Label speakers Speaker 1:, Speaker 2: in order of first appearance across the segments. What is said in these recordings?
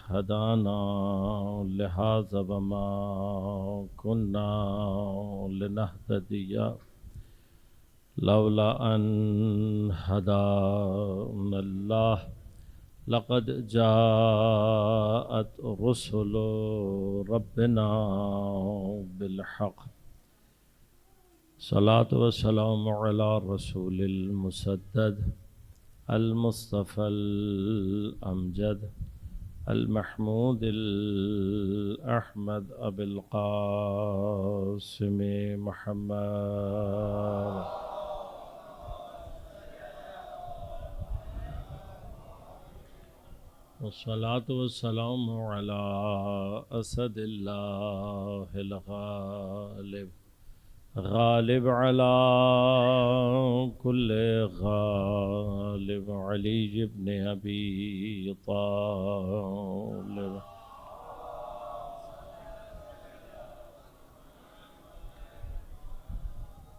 Speaker 1: هدانا لهذا وما كنا لنهتدي لولا أن هدانا الله لقد جاءت رسل ربنا بالحق صلاة والسلام على رسول المسدد المصطفى الأمجد المحمود الأحمد أبي القاسم محمد والصلاة والسلام على أسد الله الغالب غالب على كل غالب علي بن أبي طالب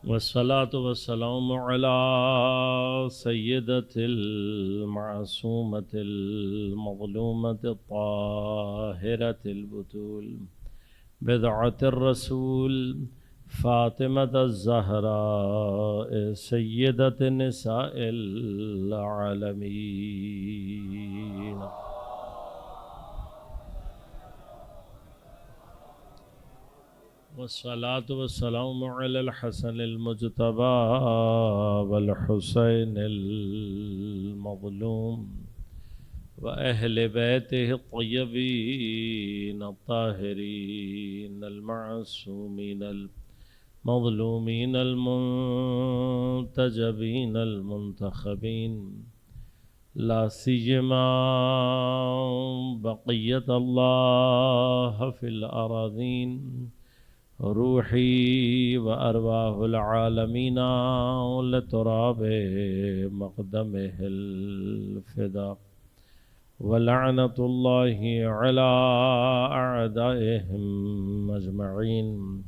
Speaker 1: والصلاة والسلام على سيدة المعصومة المظلومة الطاهرة البتول بضعة الرسول فاطمة الزهراء سيدة نساء العالمين والصلاة والسلام على الحسن المجتبى والحسين المظلوم وأهل بيته الطيبين الطاهرين المعصومين المظلومين المنتجبين المنتخبين لا سيما بقية الله في الأراضين روحي وأرواح العالمين لتراب مقدمه الفداء ولعنة الله على أعدائهم أجمعين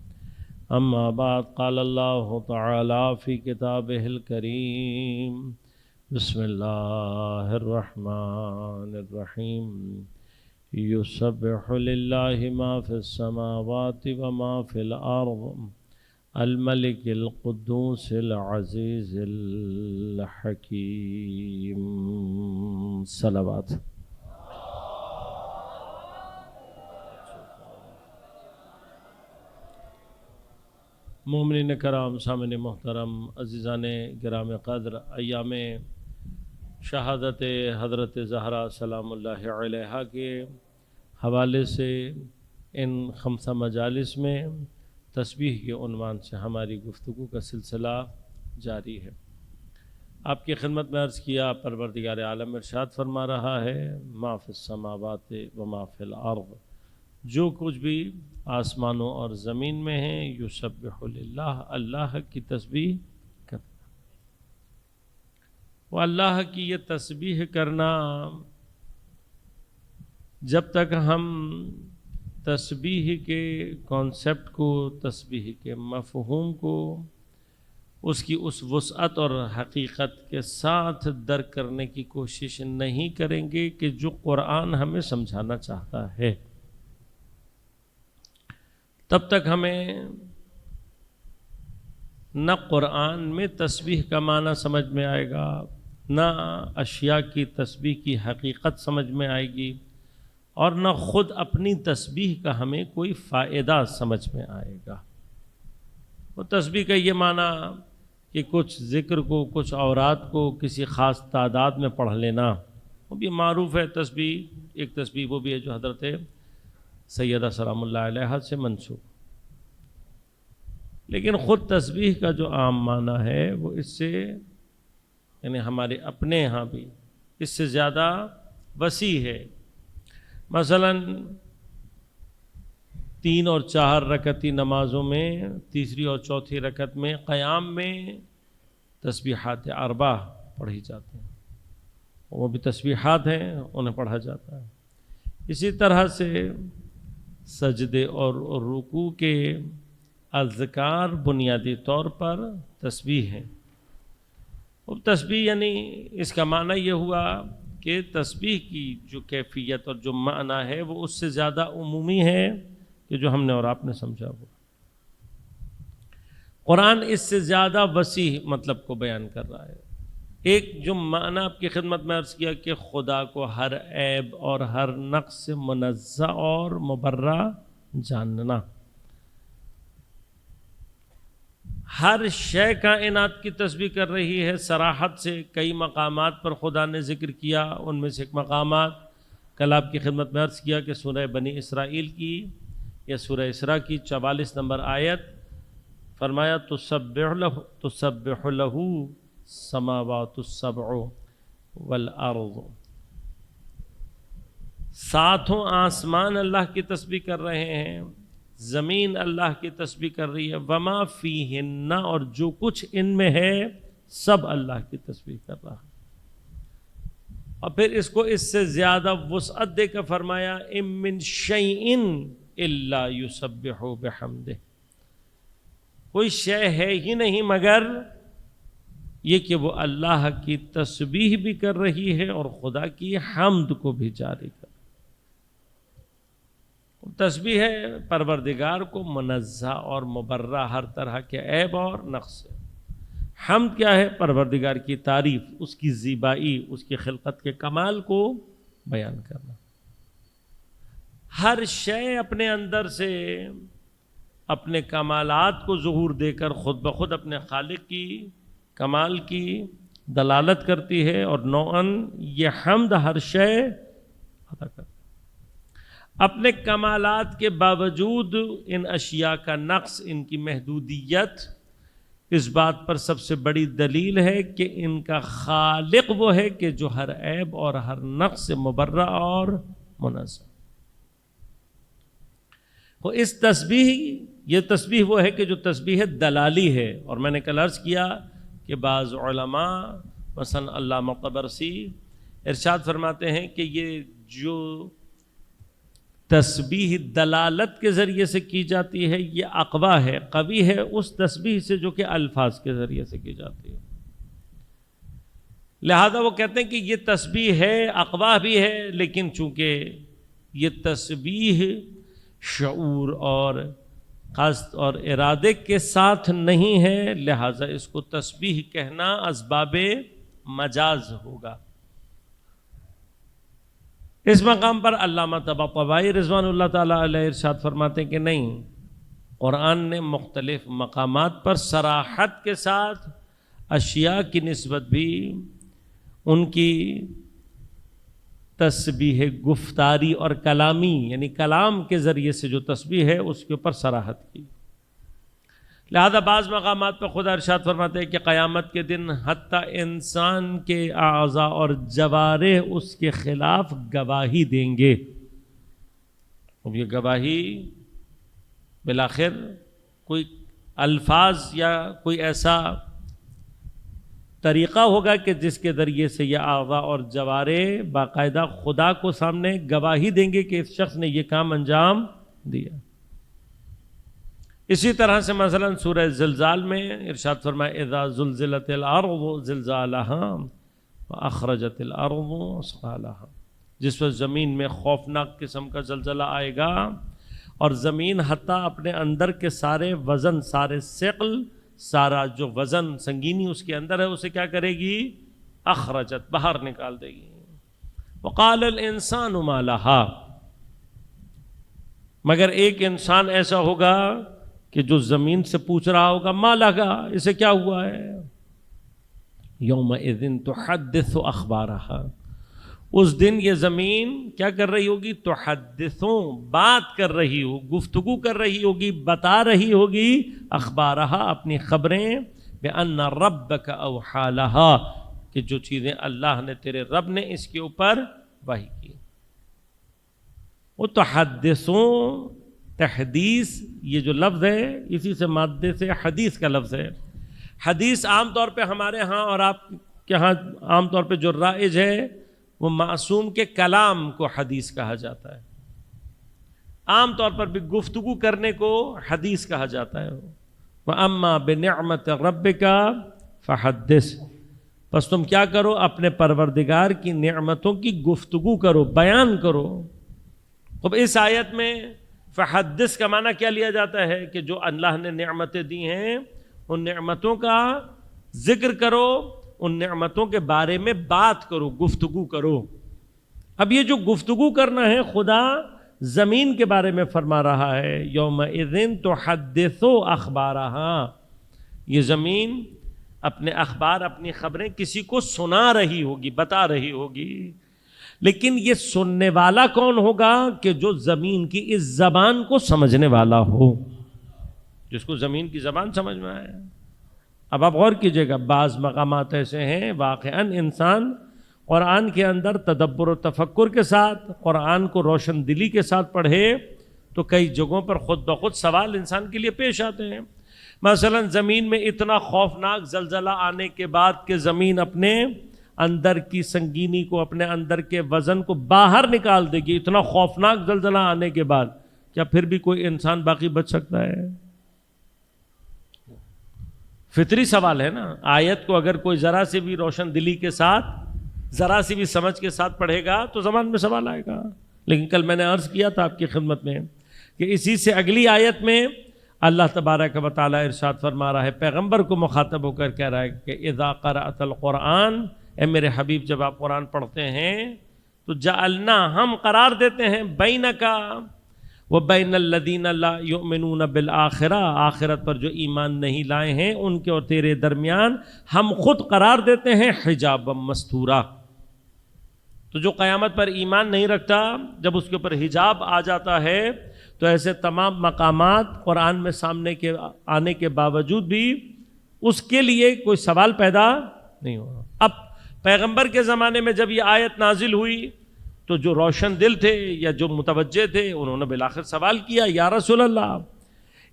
Speaker 1: أما بعد قال الله تعالى في كتابه الكريم بسم الله الرحمن الرحيم يسبح لله ما في السماوات وما في الأرض الملك القدوس العزيز الحكيم صلوات مومنین کرام سامعین محترم عزیزان گرام قدر ایام شہادت حضرت زہرا سلام اللہ علیہا کے حوالے سے ان خمسہ مجالس میں تسبیح کے عنوان سے ہماری گفتگو کا سلسلہ جاری ہے۔ آپ کی خدمت میں عرض کیا پروردگار عالم ارشاد فرما رہا ہے ما فی السماوات و ما فی الارض، جو کچھ بھی آسمانوں اور زمین میں ہیں یسبح للہ، اللہ کی تسبیح کرنا۔ وہ اللہ کی یہ تسبیح کرنا، جب تک ہم تسبیح کے کانسیپٹ کو، تسبیح کے مفہوم کو اس کی اس وسعت اور حقیقت کے ساتھ درک کرنے کی کوشش نہیں کریں گے کہ جو قرآن ہمیں سمجھانا چاہتا ہے، تب تک ہمیں نہ قرآن میں تسبیح کا معنی سمجھ میں آئے گا، نہ اشیاء کی تسبیح کی حقیقت سمجھ میں آئے گی، اور نہ خود اپنی تسبیح کا ہمیں کوئی فائدہ سمجھ میں آئے گا۔ وہ تسبیح کا یہ معنی کہ کچھ ذکر کو، کچھ اوراد کو کسی خاص تعداد میں پڑھ لینا، وہ بھی معروف ہے تسبیح۔ ایک تسبیح وہ بھی ہے جو حضرت سیدہ سلام اللہ علیہا سے منسوب، لیکن خود تسبیح کا جو عام معنی ہے وہ اس سے، یعنی ہمارے اپنے ہاں بھی اس سے زیادہ وسیع ہے۔ مثلا 3 اور 4 رکعتی نمازوں میں تیسری اور چوتھی رکعت میں قیام میں تسبیحات اربع پڑھی جاتی ہیں، وہ بھی تسبیحات ہیں، انہیں پڑھا جاتا ہے۔ اسی طرح سے سجدے اور رکوع کے اذکار بنیادی طور پر تسبیح ہیں۔ اب تسبیح یعنی اس کا معنی یہ ہوا کہ کہ تسبیح کی جو کیفیت اور جو معنی ہے وہ اس سے زیادہ عمومی ہے کہ جو ہم نے اور آپ نے سمجھا ہوا. قرآن اس سے زیادہ وسیع مطلب کو بیان کر رہا ہے. ایک جو معنی آپ کی خدمت میں عرض کیا کہ خدا کو ہر عیب اور ہر نقص سے منزہ اور مبرہ جاننا. ہر شے کائنات کی تسبیح کر رہی ہے صراحت سے. کئی مقامات پر خدا نے ذکر کیا، ان میں سے ایک مقامات کل آپ کی خدمت میں عرض کیا کہ سورہ بنی اسرائیل کی یا سورہ اسراء کی 44 نمبر آیت فرمایا تسبح لہ السماوات السبع والارض. ساتھوں آسمان اللہ کی تسبیح کر رہے ہیں، زمین اللہ کی تسبیح کر رہی ہے، وما فیہن، اور جو کچھ ان میں ہے سب اللہ کی تسبیح کر رہا ہے. اور پھر اس کو اس سے زیادہ وسعت دے کر فرمایا ام من شیء الا یسبح بحمدہ. کوئی شے ہے ہی نہیں مگر یہ کہ وہ اللہ کی تسبیح بھی کر رہی ہے اور خدا کی حمد کو بھی جاری کر. تسبیح ہے پروردگار کو منزہ اور مبرہ ہر طرح کے عیب اور نقص سے. حمد کیا ہے؟ پروردگار کی تعریف، اس کی زیبائی، اس کی خلقت کے کمال کو بیان کرنا. ہر شے اپنے اندر سے اپنے کمالات کو ظہور دے کر خود بخود اپنے خالق کی کمال کی دلالت کرتی ہے، اور نوعاً یہ حمد ہر شے ادا کرتی ہے. اپنے کمالات کے باوجود ان اشیاء کا نقص، ان کی محدودیت، اس بات پر سب سے بڑی دلیل ہے کہ ان کا خالق وہ ہے کہ جو ہر عیب اور ہر نقص سے مبرہ اور منزہ. وہ اس تسبیح، یہ تسبیح وہ ہے کہ جو تسبیح دلالی ہے. اور میں نے کل عرض کیا کہ بعض علماء مثلا علامہ طبرسی ارشاد فرماتے ہیں کہ یہ جو تسبیح دلالت کے ذریعے سے کی جاتی ہے یہ اقویٰ ہے، قوی ہے اس تسبیح سے جو کہ الفاظ کے ذریعے سے کی جاتی ہے. لہذا وہ کہتے ہیں کہ یہ تسبیح ہے، اقویٰ بھی ہے، لیکن چونکہ یہ تسبیح شعور اور قصد اور ارادے کے ساتھ نہیں ہے، لہذا اس کو تسبیح کہنا اسباب مجاز ہوگا. اس مقام پر علامہ طباطبائی رضوان اللہ تعالیٰ علیہ ارشاد فرماتے ہیں کہ نہیں، قرآن نے مختلف مقامات پر صراحت کے ساتھ اشیاء کی نسبت بھی ان کی تسبیح گفتاری اور کلامی، یعنی کلام کے ذریعے سے جو تسبیح ہے اس کے اوپر صراحت کی. لہذا بعض مقامات پر خدا ارشاد فرماتے ہیں کہ قیامت کے دن حتیٰ انسان کے اعضاء اور جوارح اس کے خلاف گواہی دیں گے. اب یہ گواہی بالآخر کوئی الفاظ یا کوئی ایسا طریقہ ہوگا کہ جس کے ذریعے سے یہ اعضاء اور جوارح باقاعدہ خدا کو سامنے گواہی دیں گے کہ اس شخص نے یہ کام انجام دیا. اسی طرح سے مثلا سورہ زلزال میں ارشاد فرمایا اذا زلزلت الارض زلزالها واخرجت الارض اثقالها. جس وقت زمین میں خوفناک قسم کا زلزلہ آئے گا اور زمین حتیٰ اپنے اندر کے سارے وزن، سارے ثقل، سارا جو وزن سنگینی اس کے اندر ہے اسے کیا کرے گی؟ اخرجت، باہر نکال دے گی. وقال الانسان ما لها، مگر ایک انسان ایسا ہوگا کہ جو زمین سے پوچھ رہا ہوگا ما لها، اسے کیا ہوا ہے؟ یومئذ تحدث اخبارها، اس دن یہ زمین کیا کر رہی ہوگی؟ تحدثوں، بات کر رہی ہو، گفتگو کر رہی ہوگی، بتا رہی ہوگی اخبارها، اپنی خبریں، بأن ربک اوحی لها، کہ جو چیزیں اللہ نے، تیرے رب نے اس کے اوپر وحی کی. وہ تحدثوں، تحدیث، یہ جو لفظ ہے اسی سے مادے سے حدیث کا لفظ ہے. حدیث عام طور پہ ہمارے ہاں اور آپ کے ہاں عام طور پہ جو رائج ہے وہ معصوم کے کلام کو حدیث کہا جاتا ہے. عام طور پر بھی گفتگو کرنے کو حدیث کہا جاتا ہے. وَأَمَّا بِنِعْمَةِ رَبِّكَ فَحَدِّثْ، پس تم کیا کرو؟ اپنے پروردگار کی نعمتوں کی گفتگو کرو، بیان کرو۔ اب اس آیت میں فحدث کا معنی کیا لیا جاتا ہے کہ جو اللہ نے نعمتیں دی ہیں ان نعمتوں کا ذکر کرو، ان نعمتوں کے بارے میں بات کرو، گفتگو کرو۔ اب یہ جو گفتگو کرنا ہے خدا زمین کے بارے میں فرما رہا ہے، یومئذ تحدث اخبارہا، یہ زمین اپنے اخبار، اپنی خبریں کسی کو سنا رہی ہوگی، بتا رہی ہوگی، لیکن یہ سننے والا کون ہوگا؟ کہ جو زمین کی اس زبان کو سمجھنے والا ہو، جس کو زمین کی زبان سمجھ میں آئے۔ اب آپ غور کیجئے گا، بعض مقامات ایسے ہیں واقعاً انسان قرآن کے اندر تدبر و تفکر کے ساتھ، قرآن کو روشن دلی کے ساتھ پڑھے تو کئی جگہوں پر خود بخود سوال انسان کے لیے پیش آتے ہیں۔ مثلا زمین میں اتنا خوفناک زلزلہ آنے کے بعد کہ زمین اپنے اندر کی سنگینی کو، اپنے اندر کے وزن کو باہر نکال دے گی، اتنا خوفناک زلزلہ آنے کے بعد کیا پھر بھی کوئی انسان باقی بچ سکتا ہے؟ فطری سوال ہے نا۔ آیت کو اگر کوئی ذرا سے بھی روشن دلی کے ساتھ، ذرا سی بھی سمجھ کے ساتھ پڑھے گا تو زبان میں سوال آئے گا۔ لیکن کل میں نے عرض کیا تھا آپ کی خدمت میں کہ اسی سے اگلی آیت میں اللہ تبارک و تعالیٰ ارشاد فرما رہا ہے، پیغمبر کو مخاطب ہو کر کہہ رہا ہے کہ اذا قرأت القرآن، اے میرے حبیب جب آپ قرآن پڑھتے ہیں تو جعلنا، ہم قرار دیتے ہیں، بینکا وبین الذین لا یؤمنون بالآخرہ، آخرت پر جو ایمان نہیں لائے ہیں ان کے اور تیرے درمیان ہم خود قرار دیتے ہیں حجابا مستورا۔ تو جو قیامت پر ایمان نہیں رکھتا، جب اس کے اوپر حجاب آ جاتا ہے تو ایسے تمام مقامات قرآن میں سامنے کے آنے کے باوجود بھی اس کے لیے کوئی سوال پیدا نہیں ہوا۔ اب پیغمبر کے زمانے میں جب یہ آیت نازل ہوئی تو جو روشن دل تھے یا جو متوجہ تھے انہوں نے بالآخر سوال کیا، یا رسول اللہ،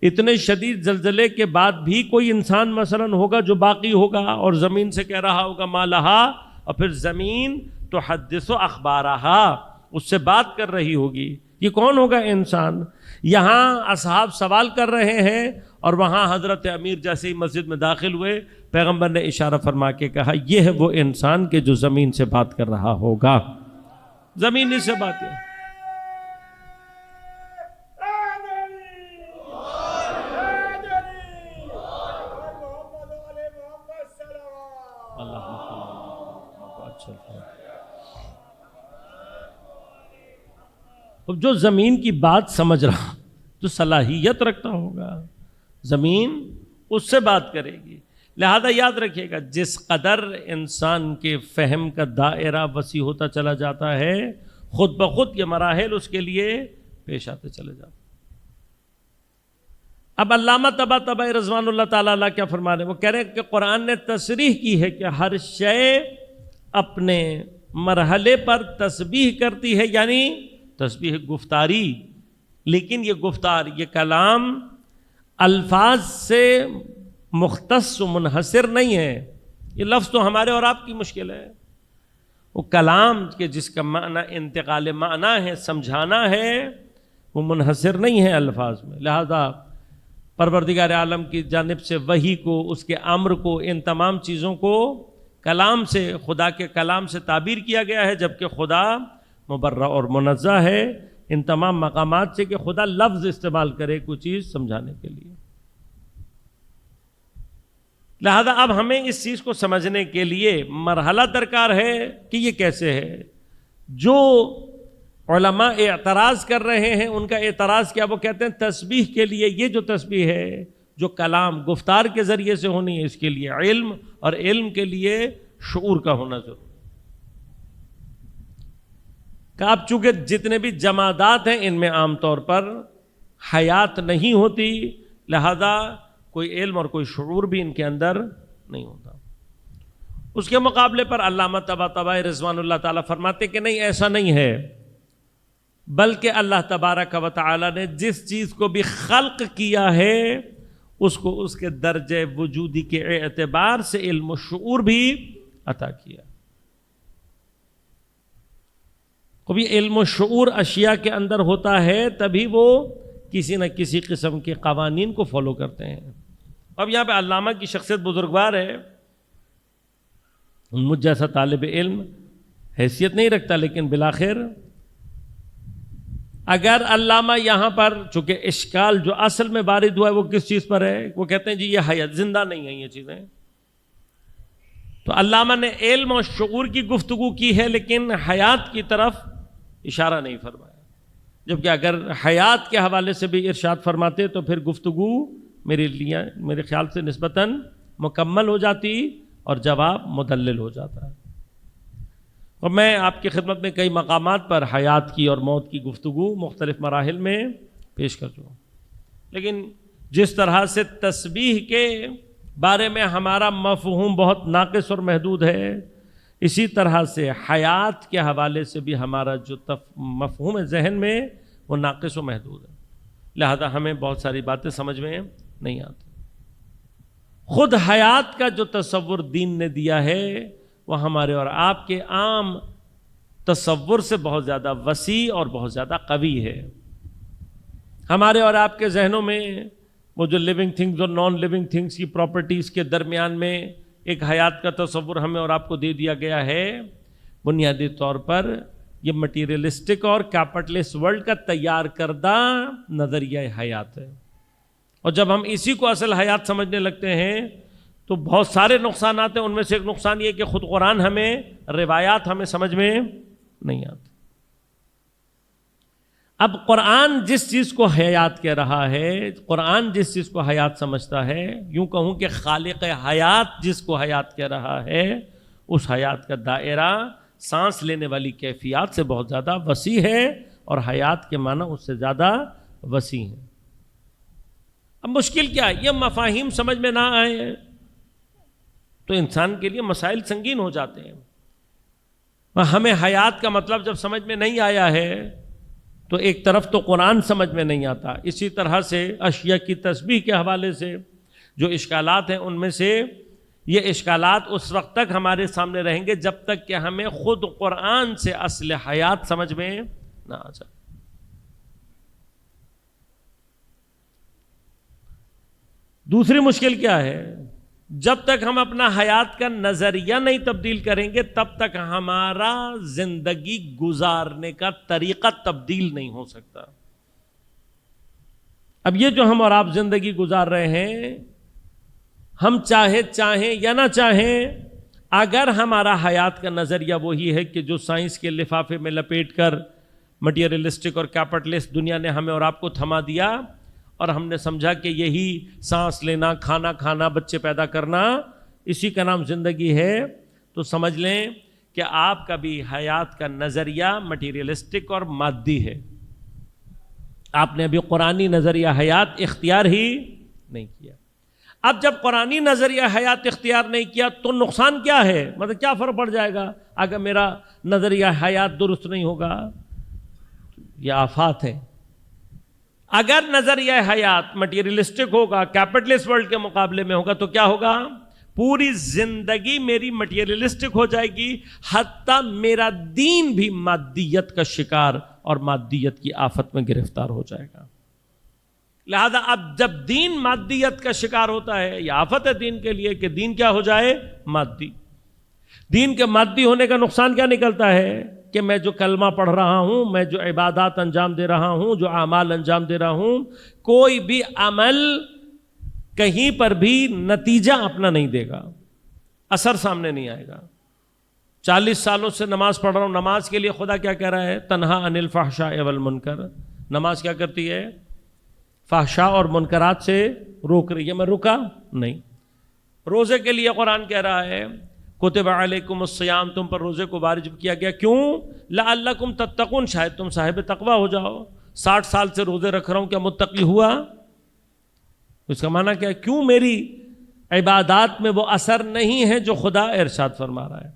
Speaker 1: اتنے شدید زلزلے کے بعد بھی کوئی انسان مثلا ہوگا جو باقی ہوگا اور زمین سے کہہ رہا ہوگا ما لہا، اور پھر زمین تحدث اخبارہا، اس سے بات کر رہی ہوگی، یہ کون ہوگا انسان؟ یہاں اصحاب سوال کر رہے ہیں اور وہاں حضرت امیر جیسے ہی مسجد میں داخل ہوئے پیغمبر نے اشارہ فرما کے کہا یہ ہے وہ انسان کہ جو زمین سے بات کر رہا ہوگا، زمین سے بات ہے۔ اب جو زمین کی بات سمجھ رہا، جو صلاحیت رکھتا ہوگا، زمین اس سے بات کرے گی۔ لہذا یاد رکھیے گا، جس قدر انسان کے فہم کا دائرہ وسیع ہوتا چلا جاتا ہے، خود بخود یہ مراحل اس کے لیے پیش آتے چلے جاتے۔ اب علامہ طباطبائی رضوان اللہ تعالیٰ عنہ کیا فرما رہے ہیں؟ وہ کہہ رہے ہیں کہ قرآن نے تصریح کی ہے کہ ہر شے اپنے مرحلے پر تسبیح کرتی ہے، یعنی تسبیح گفتاری، لیکن یہ گفتار، یہ کلام الفاظ سے مختص و منحصر نہیں ہے۔ یہ لفظ تو ہمارے اور آپ کی مشکل ہے، وہ کلام کے جس کا معنی انتقال معنی ہے، سمجھانا ہے، وہ منحصر نہیں ہے الفاظ میں۔ لہذا پروردگار عالم کی جانب سے وحی کو، اس کے امر کو، ان تمام چیزوں کو کلام سے، خدا کے کلام سے تعبیر کیا گیا ہے، جبکہ خدا مبرہ اور منزہ ہے ان تمام مقامات سے کہ خدا لفظ استعمال کرے کوئی چیز سمجھانے کے لیے۔ لہذا اب ہمیں اس چیز کو سمجھنے کے لیے مرحلہ درکار ہے کہ یہ کیسے ہے۔ جو علماء اعتراض کر رہے ہیں ان کا اعتراض کیا؟ وہ کہتے ہیں تسبیح کے لیے یہ جو تسبیح ہے، جو کلام گفتار کے ذریعے سے ہونی ہے، اس کے لیے علم، اور علم کے لیے شعور کا ہونا ضروری۔ کہ اب چونکہ جتنے بھی جمادات ہیں ان میں عام طور پر حیات نہیں ہوتی، لہذا کوئی علم اور کوئی شعور بھی ان کے اندر نہیں ہوتا۔ اس کے مقابلے پر علامہ طباطبائی رضوان اللہ تعالیٰ فرماتے کہ نہیں، ایسا نہیں ہے، بلکہ اللہ تبارک و تعالیٰ نے جس چیز کو بھی خلق کیا ہے اس کو اس کے درجے وجودی کے اعتبار سے علم و شعور بھی عطا کیا۔ کبھی علم و شعور اشیاء کے اندر ہوتا ہے تبھی وہ کسی نہ کسی قسم کے قوانین کو فالو کرتے ہیں۔ اب یہاں پہ علامہ کی شخصیت بزرگوار ہے، مجھ جیسا طالب علم حیثیت نہیں رکھتا، لیکن بالآخر اگر علامہ یہاں پر چونکہ اشکال جو اصل میں وارد ہوا ہے وہ کس چیز پر ہے، وہ کہتے ہیں جی یہ حیات زندہ نہیں ہیں یہ چیزیں، تو علامہ نے علم اور شعور کی گفتگو کی ہے لیکن حیات کی طرف اشارہ نہیں فرمایا، جبکہ اگر حیات کے حوالے سے بھی ارشاد فرماتے تو پھر گفتگو میرے خیال سے نسبتاً مکمل ہو جاتی اور جواب مدلل ہو جاتا ہے۔ اور میں آپ کی خدمت میں کئی مقامات پر حیات کی اور موت کی گفتگو مختلف مراحل میں پیش کر چکا ہوں، لیکن جس طرح سے تسبیح کے بارے میں ہمارا مفہوم بہت ناقص اور محدود ہے، اسی طرح سے حیات کے حوالے سے بھی ہمارا جو مفہوم ہے ذہن میں وہ ناقص و محدود ہے، لہذا ہمیں بہت ساری باتیں سمجھ میں نہیں آتی۔ خود حیات کا جو تصور دین نے دیا ہے وہ ہمارے اور آپ کے عام تصور سے بہت زیادہ وسیع اور بہت زیادہ قوی ہے۔ ہمارے اور آپ کے ذہنوں میں وہ جو لیونگ تھنگز اور نان لیونگ تھنگز کی پراپرٹیز کے درمیان میں ایک حیات کا تصور ہمیں اور آپ کو دے دیا گیا ہے، بنیادی طور پر یہ مٹیریلسٹک اور کیپٹلسٹ ورلڈ کا تیار کردہ نظریہ حیات ہے، اور جب ہم اسی کو اصل حیات سمجھنے لگتے ہیں تو بہت سارے نقصانات ہیں۔ ان میں سے ایک نقصان یہ کہ خود قرآن ہمیں روایات ہمیں سمجھ میں نہیں آتی۔ اب قرآن جس چیز کو حیات کہہ رہا ہے، قرآن جس چیز کو حیات سمجھتا ہے، یوں کہوں کہ خالق حیات جس کو حیات کہہ رہا ہے، اس حیات کا دائرہ سانس لینے والی کیفیات سے بہت زیادہ وسیع ہے، اور حیات کے معنی اس سے زیادہ وسیع ہیں۔ اب مشکل کیا ہے؟ یہ مفاہیم سمجھ میں نہ آئے تو انسان کے لیے مسائل سنگین ہو جاتے ہیں۔ ہمیں حیات کا مطلب جب سمجھ میں نہیں آیا ہے تو ایک طرف تو قرآن سمجھ میں نہیں آتا، اسی طرح سے اشیاء کی تسبیح کے حوالے سے جو اشکالات ہیں ان میں سے یہ اشکالات اس وقت تک ہمارے سامنے رہیں گے جب تک کہ ہمیں خود قرآن سے اصل حیات سمجھ میں نہ آ جائے۔ دوسری مشکل کیا ہے؟ جب تک ہم اپنا حیات کا نظریہ نہیں تبدیل کریں گے تب تک ہمارا زندگی گزارنے کا طریقہ تبدیل نہیں ہو سکتا۔ اب یہ جو ہم اور آپ زندگی گزار رہے ہیں، ہم چاہیں یا نہ چاہیں، اگر ہمارا حیات کا نظریہ وہی ہے کہ جو سائنس کے لفافے میں لپیٹ کر مٹیریلسٹک اور کیپٹلسٹ دنیا نے ہمیں اور آپ کو تھما دیا اور ہم نے سمجھا کہ یہی سانس لینا، کھانا کھانا، بچے پیدا کرنا، اسی کا نام زندگی ہے، تو سمجھ لیں کہ آپ کا بھی حیات کا نظریہ مٹیریلسٹک اور مادی ہے۔ آپ نے ابھی قرآنی نظریہ حیات اختیار ہی نہیں کیا۔ اب جب قرآنی نظریہ حیات اختیار نہیں کیا تو نقصان کیا ہے؟ مطلب کیا فرق پڑ جائے گا اگر میرا نظریہ حیات درست نہیں ہوگا؟ یہ آفات ہے۔ اگر نظریہ حیات مٹیریلسٹک ہوگا، کیپٹلسٹ ورلڈ کے مقابلے میں ہوگا تو کیا ہوگا؟ پوری زندگی میری مٹیریلسٹک ہو جائے گی، حتیٰ میرا دین بھی مادیت کا شکار اور مادیت کی آفت میں گرفتار ہو جائے گا۔ لہذا اب جب دین مادیت کا شکار ہوتا ہے، یہ آفت ہے دین کے لیے کہ دین کیا ہو جائے؟ مادی۔ دین کے مادی ہونے کا نقصان کیا نکلتا ہے کہ میں جو کلمہ پڑھ رہا ہوں، میں جو عبادات انجام دے رہا ہوں، جو اعمال انجام دے رہا ہوں، کوئی بھی عمل کہیں پر بھی نتیجہ اپنا نہیں دے گا، اثر سامنے نہیں آئے گا۔ 40 سالوں سے نماز پڑھ رہا ہوں، نماز کے لیے خدا کیا کہہ رہا ہے؟ تنہا عن الفحشاء والمنکر۔ نماز کیا کرتی ہے؟ فحشاء اور منکرات سے روک رہی ہے، میں رکا نہیں۔ روزے کے لیے قرآن کہہ رہا ہے کتب علیکم الصیام، تم پر روزے کو واجب کیا گیا، کیوں؟ لعلکم تتقون، شاید تم صاحب تقویٰ ہو جاؤ۔ 60 سال سے روزے رکھ رہا ہوں، کیا متقی ہوا؟ اس کا معنی کیا ہے؟ کیوں میری عبادات میں وہ اثر نہیں ہے جو خدا ارشاد فرما رہا ہے؟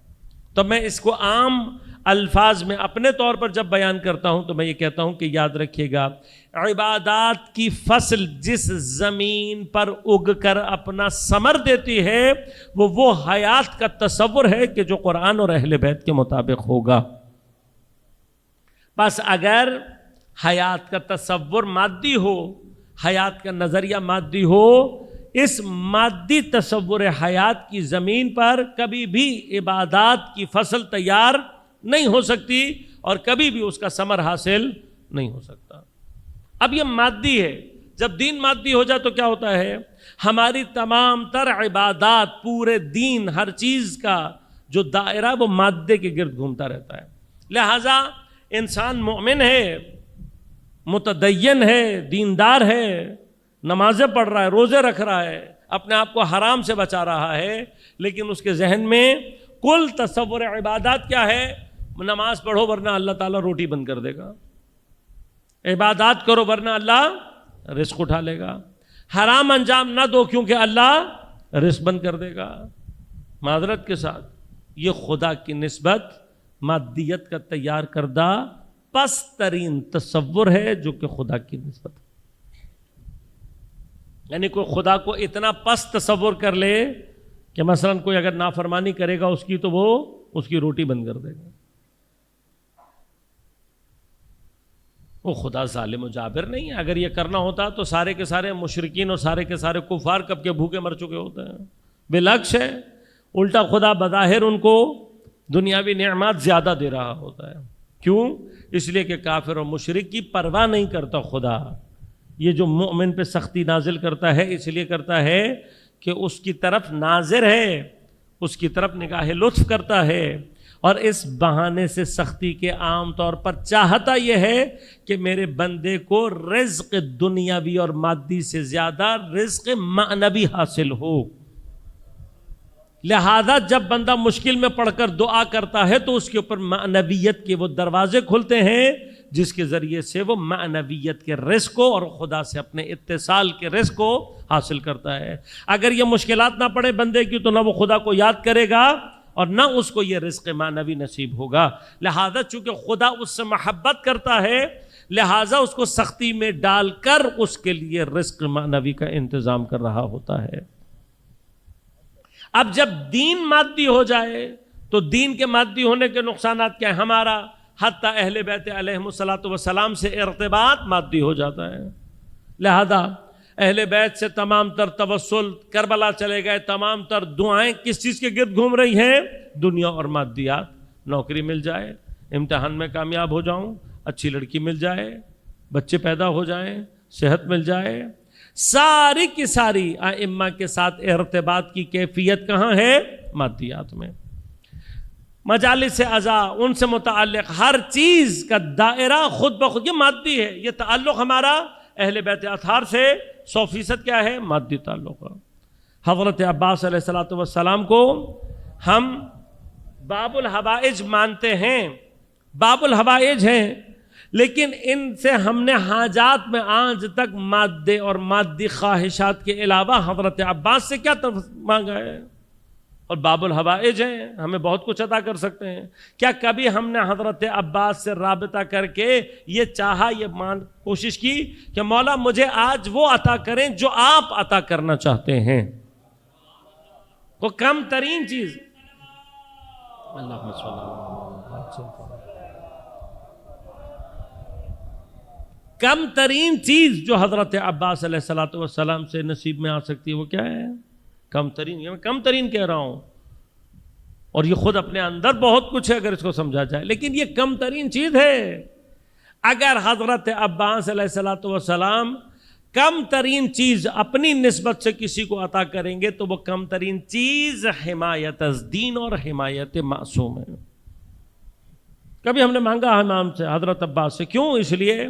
Speaker 1: تو میں اس کو عام الفاظ میں اپنے طور پر جب بیان کرتا ہوں تو میں یہ کہتا ہوں کہ یاد رکھیے گا، عبادات کی فصل جس زمین پر اگ کر اپنا ثمر دیتی ہے وہ حیات کا تصور ہے کہ جو قرآن اور اہل بیت کے مطابق ہوگا۔ بس اگر حیات کا تصور مادی ہو، حیات کا نظریہ مادی ہو، اس مادی تصور حیات کی زمین پر کبھی بھی عبادات کی فصل تیار نہیں ہو سکتی اور کبھی بھی اس کا ثمر حاصل نہیں ہو سکتا۔ اب یہ مادی ہے، جب دین مادی ہو جائے تو کیا ہوتا ہے؟ ہماری تمام تر عبادات، پورے دین، ہر چیز کا جو دائرہ وہ مادے کے گرد گھومتا رہتا ہے۔ لہٰذا انسان مومن ہے، متدین ہے، دیندار ہے، نمازیں پڑھ رہا ہے، روزے رکھ رہا ہے، اپنے آپ کو حرام سے بچا رہا ہے، لیکن اس کے ذہن میں کل تصور عبادات کیا ہے؟ نماز پڑھو ورنہ اللہ تعالیٰ روٹی بند کر دے گا، عبادات کرو ورنہ اللہ رزق اٹھا لے گا، حرام انجام نہ دو کیونکہ اللہ رزق بند کر دے گا۔ معذرت کے ساتھ یہ خدا کی نسبت مادیت کا تیار کردہ پست ترین تصور ہے جو کہ خدا کی نسبت ہے۔ یعنی کوئی خدا کو اتنا پست تصور کر لے کہ مثلا کوئی اگر نافرمانی کرے گا اس کی تو وہ اس کی روٹی بند کر دے گا۔ وہ خدا ظالم و جابر نہیں ہے۔ اگر یہ کرنا ہوتا تو سارے کے سارے مشرکین اور سارے کے سارے کفار کب کے بھوکے مر چکے ہوتے ہیں۔ بالعکس ہے، الٹا خدا بظاہر ان کو دنیاوی نعمات زیادہ دے رہا ہوتا ہے۔ کیوں؟ اس لیے کہ کافر اور مشرک کی پرواہ نہیں کرتا خدا۔ یہ جو مومن پہ سختی نازل کرتا ہے اس لیے کرتا ہے کہ اس کی طرف ناظر ہے، اس کی طرف نگاہ لطف کرتا ہے، اور اس بہانے سے سختی کے عام طور پر چاہتا یہ ہے کہ میرے بندے کو رزق دنیاوی اور مادی سے زیادہ رزق معنوی حاصل ہو۔ لہذا جب بندہ مشکل میں پڑھ کر دعا کرتا ہے تو اس کے اوپر معنویت کے وہ دروازے کھلتے ہیں جس کے ذریعے سے وہ معنویت کے رزق کو اور خدا سے اپنے اتصال کے رزق کو حاصل کرتا ہے۔ اگر یہ مشکلات نہ پڑے بندے کی تو نہ وہ خدا کو یاد کرے گا اور نہ اس کو یہ رزق معنوی نصیب ہوگا۔ لہذا چونکہ خدا اس سے محبت کرتا ہے لہذا اس کو سختی میں ڈال کر اس کے لیے رزق معنوی کا انتظام کر رہا ہوتا ہے۔ اب جب دین مادی ہو جائے تو دین کے مادی ہونے کے نقصانات کیا ہیں؟ ہمارا حتیٰ اہل بیت علیہم الصلاۃ والسلام سے ارتباط مادی ہو جاتا ہے۔ لہذا اہل بیت سے تمام تر توسل، کربلا چلے گئے، تمام تر دعائیں کس چیز کے گرد گھوم رہی ہیں؟ دنیا اور مادیات۔ نوکری مل جائے، امتحان میں کامیاب ہو جاؤں، اچھی لڑکی مل جائے، بچے پیدا ہو جائیں، صحت مل جائے، ساری کی ساری ائمہ کے ساتھ ارتباط کی کیفیت کہاں ہے؟ مادیات میں۔ مجالس اعضاء، ان سے متعلق ہر چیز کا دائرہ خود بخود یہ مادی ہے۔ یہ تعلق ہمارا اہل بیت اطہار سے 100% کیا ہے؟ مادی تعلق ہے۔ حضرت عباس علیہ الصلوۃ والسلام کو ہم باب الحوائج مانتے ہیں، باب الحوائج ہیں، لیکن ان سے ہم نے حاجات میں آج تک مادے اور مادی خواہشات کے علاوہ حضرت عباس سے کیا مانگا ہے؟ اور باب الحوائج ہیں، ہمیں بہت کچھ عطا کر سکتے ہیں۔ کیا کبھی ہم نے حضرت عباس سے رابطہ کر کے یہ چاہا، یہ کوشش کی کہ مولا مجھے آج وہ عطا کریں جو آپ عطا کرنا چاہتے ہیں؟ وہ کم ترین چیز کم ترین چیز جو حضرت عباس علیہ الصلوۃ والسلام سے نصیب میں آ سکتی ہے وہ کیا ہے؟ کم ترین، یہ میں کم ترین کہہ رہا ہوں، اور یہ خود اپنے اندر بہت کچھ ہے اگر اس کو سمجھا جائے، لیکن یہ کم ترین چیز ہے۔ اگر حضرت عباس علیہ الصلوۃ والسلام کم ترین چیز اپنی نسبت سے کسی کو عطا کریں گے تو وہ کم ترین چیز حمایت از دین اور حمایت معصوم ہے۔ کبھی ہم نے مانگا امام سے، حضرت عباس سے، کیوں؟ اس لیے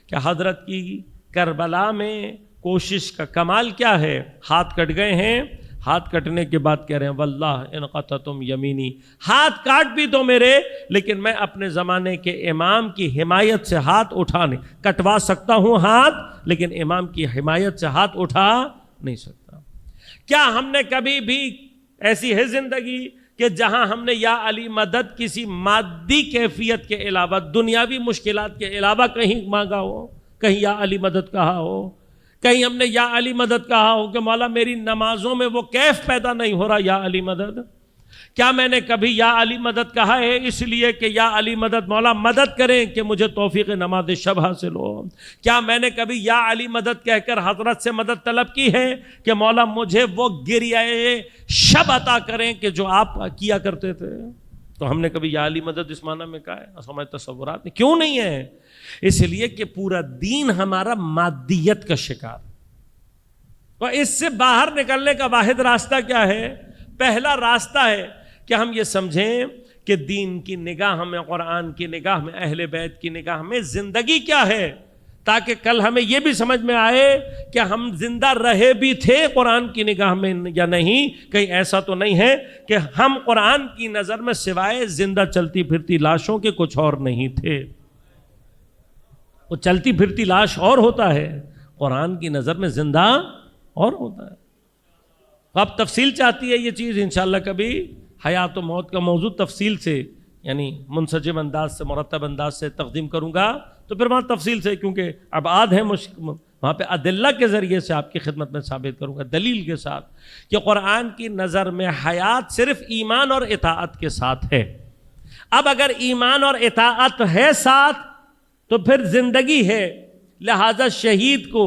Speaker 1: کہ حضرت کی کربلا میں کوشش کا کمال کیا ہے؟ ہاتھ کٹ گئے ہیں، ہاتھ کٹنے کے بعد کہہ رہے ہیں واللہ ان قطعتم یمینی، ہاتھ کاٹ بھی دو میرے لیکن میں اپنے زمانے کے امام کی حمایت سے ہاتھ اٹھانے کٹوا سکتا ہوں ہاتھ، لیکن امام کی حمایت سے ہاتھ اٹھا نہیں سکتا۔ کیا ہم نے کبھی بھی ایسی ہے زندگی کہ جہاں ہم نے یا علی مدد کسی مادی کیفیت کے علاوہ، دنیاوی مشکلات کے علاوہ کہیں مانگا ہو، کہیں یا علی مدد کہا ہو، کہیں ہم نے یا علی مدد کہا ہو کہ مولا میری نمازوں میں وہ کیف پیدا نہیں ہو رہا، یا علی مدد؟ کیا میں نے کبھی یا علی مدد کہا ہے اس لیے کہ یا علی مدد، مولا مدد کریں کہ مجھے توفیق نماز شب حاصل ہو؟ کیا میں نے کبھی یا علی مدد کہہ کر حضرت سے مدد طلب کی ہے کہ مولا مجھے وہ گریہ شب عطا کریں کہ جو آپ کیا کرتے تھے؟ تو ہم نے کبھی یا علی مدد اس معنی میں کہا ہے؟ ہمارے تصورات میں کیوں نہیں ہے؟ اس لیے کہ پورا دین ہمارا مادیت کا شکار، اور اس سے باہر نکلنے کا واحد راستہ کیا ہے؟ پہلا راستہ ہے کہ ہم یہ سمجھیں کہ دین کی نگاہ میں، قرآن کی نگاہ میں، اہل بیت کی نگاہ میں زندگی کیا ہے، تاکہ کل ہمیں یہ بھی سمجھ میں آئے کہ ہم زندہ رہے بھی تھے قرآن کی نگاہ میں یا نہیں۔ کہیں ایسا تو نہیں ہے کہ ہم قرآن کی نظر میں سوائے زندہ چلتی پھرتی لاشوں کے کچھ اور نہیں تھے۔ وہ چلتی پھرتی لاش اور ہوتا ہے، قرآن کی نظر میں زندہ اور ہوتا ہے۔ اب تفصیل چاہتی ہے یہ چیز، انشاءاللہ کبھی حیات و موت کا موضوع تفصیل سے، یعنی منسجم انداز سے، مرتب انداز سے تقدیم کروں گا، تو پھر وہاں تفصیل سے، کیونکہ ابعاد ہیں وہاں پہ ادلہ کے ذریعے سے آپ کی خدمت میں ثابت کروں گا دلیل کے ساتھ کہ قرآن کی نظر میں حیات صرف ایمان اور اطاعت کے ساتھ ہے۔ اب اگر ایمان اور اطاعت ہے ساتھ تو پھر زندگی ہے، لہذا شہید کو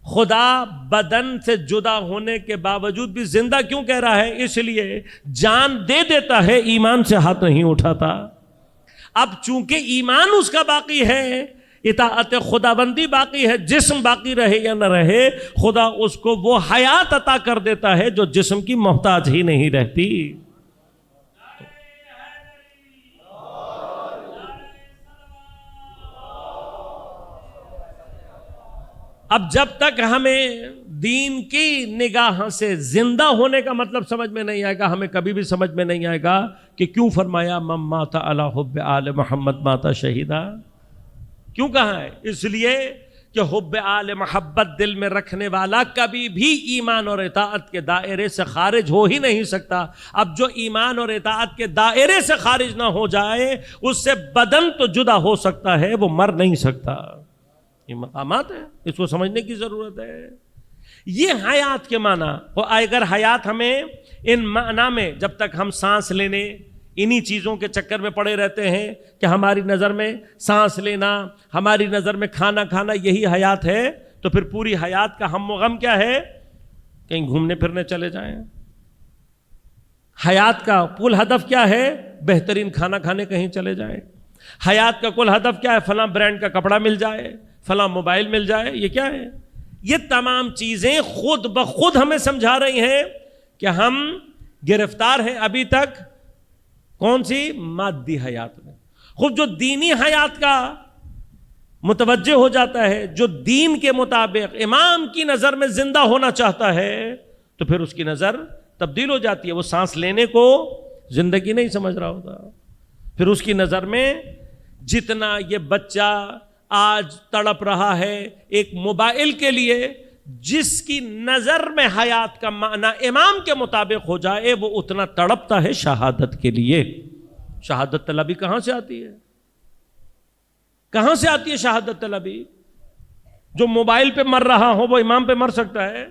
Speaker 1: خدا بدن سے جدا ہونے کے باوجود بھی زندہ کیوں کہہ رہا ہے؟ اس لیے جان دے دیتا ہے، ایمان سے ہاتھ نہیں اٹھاتا۔ اب چونکہ ایمان اس کا باقی ہے، اطاعت خدا بندی باقی ہے، جسم باقی رہے یا نہ رہے، خدا اس کو وہ حیات عطا کر دیتا ہے جو جسم کی محتاج ہی نہیں رہتی۔ اب جب تک ہمیں دین کی نگاہ سے زندہ ہونے کا مطلب سمجھ میں نہیں آئے گا، ہمیں کبھی بھی سمجھ میں نہیں آئے گا کہ کیوں فرمایا من مات علی حب آل محمد مات شہیدا، کیوں کہا ہے؟ اس لیے کہ حب آل محبت دل میں رکھنے والا کبھی بھی ایمان اور اطاعت کے دائرے سے خارج ہو ہی نہیں سکتا۔ اب جو ایمان اور اطاعت کے دائرے سے خارج نہ ہو جائے، اس سے بدن تو جدا ہو سکتا ہے، وہ مر نہیں سکتا۔ یہ مقامات ہیں، اس کو سمجھنے کی ضرورت ہے۔ یہ حیات کے معنی، اگر حیات ہمیں ان معنی میں، جب تک ہم سانس لینے انہی چیزوں کے چکر میں پڑے رہتے ہیں کہ ہماری نظر میں سانس لینا، ہماری نظر میں کھانا کھانا یہی حیات ہے، تو پھر پوری حیات کا ہم و غم کیا ہے؟ کہیں گھومنے پھرنے چلے جائیں۔ حیات کا کل ہدف کیا ہے؟ بہترین کھانا کھانے کہیں چلے جائیں۔ حیات کا کل ہدف کیا ہے؟ فلاں برانڈ کا کپڑا مل جائے، فلاں موبائل مل جائے۔ یہ کیا ہے؟ یہ تمام چیزیں خود بخود ہمیں سمجھا رہی ہیں کہ ہم گرفتار ہیں ابھی تک کون سی؟ مادی حیات میں۔ خود جو دینی حیات کا متوجہ ہو جاتا ہے، جو دین کے مطابق امام کی نظر میں زندہ ہونا چاہتا ہے، تو پھر اس کی نظر تبدیل ہو جاتی ہے۔ وہ سانس لینے کو زندگی نہیں سمجھ رہا ہوتا، پھر اس کی نظر میں جتنا یہ بچہ آج تڑپ رہا ہے ایک موبائل کے لیے، جس کی نظر میں حیات کا معنی امام کے مطابق ہو جائے، وہ اتنا تڑپتا ہے شہادت کے لیے۔ شہادت طلبی کہاں سے آتی ہے؟ کہاں سے آتی ہے شہادت طلبی؟ جو موبائل پہ مر رہا ہو وہ امام پہ مر سکتا ہے؟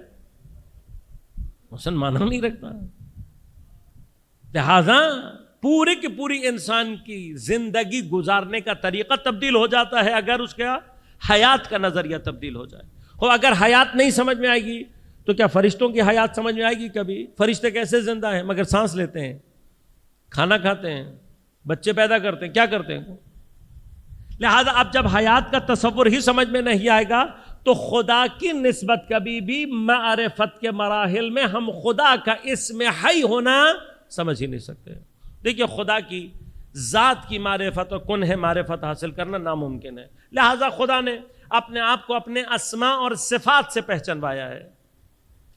Speaker 1: حسن معنی نہیں رکھتا۔ لہذا پوری کی پوری انسان کی زندگی گزارنے کا طریقہ تبدیل ہو جاتا ہے اگر اس کا حیات کا نظریہ تبدیل ہو جائے۔ اگر حیات نہیں سمجھ میں آئے گی تو کیا فرشتوں کی حیات سمجھ میں آئے گی کبھی؟ فرشتے کیسے زندہ ہیں مگر سانس لیتے ہیں، کھانا کھاتے ہیں، بچے پیدا کرتے ہیں، کیا کرتے ہیں؟ لہذا اب جب حیات کا تصور ہی سمجھ میں نہیں آئے گا تو خدا کی نسبت کبھی بھی معرفت کے مراحل میں ہم خدا کا اسم حی ہونا سمجھ ہی نہیں سکتے۔ دیکھیے خدا کی ذات کی معرفت اور کنہ معرفت حاصل کرنا ناممکن ہے، لہذا خدا نے اپنے آپ کو اپنے اسماء اور صفات سے پہچانوایا ہے۔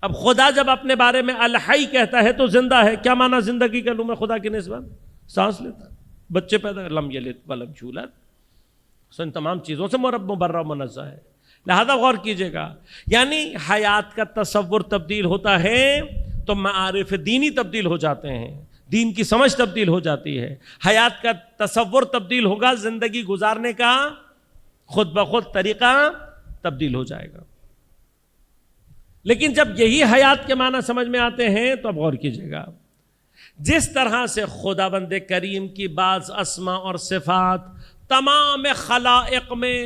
Speaker 1: اب خدا جب اپنے بارے میں الحی کہتا ہے تو زندہ ہے۔ کیا معنی زندگی کا لوں میں خدا کی نسبت؟ سانس لیتا، بچے پیدا، لم یلد ولم یولد، ان تمام چیزوں سے مبرہ منزہ ہے۔ لہذا غور کیجئے گا، یعنی حیات کا تصور تبدیل ہوتا ہے تو معارف دینی تبدیل ہو جاتے ہیں، دین کی سمجھ تبدیل ہو جاتی ہے۔ حیات کا تصور تبدیل ہوگا، زندگی گزارنے کا خود بخود طریقہ تبدیل ہو جائے گا۔ لیکن جب یہی حیات کے معنی سمجھ میں آتے ہیں تو اب غور کیجئے گا، جس طرح سے خداوند کریم کی بعض اسما اور صفات تمام خلائق میں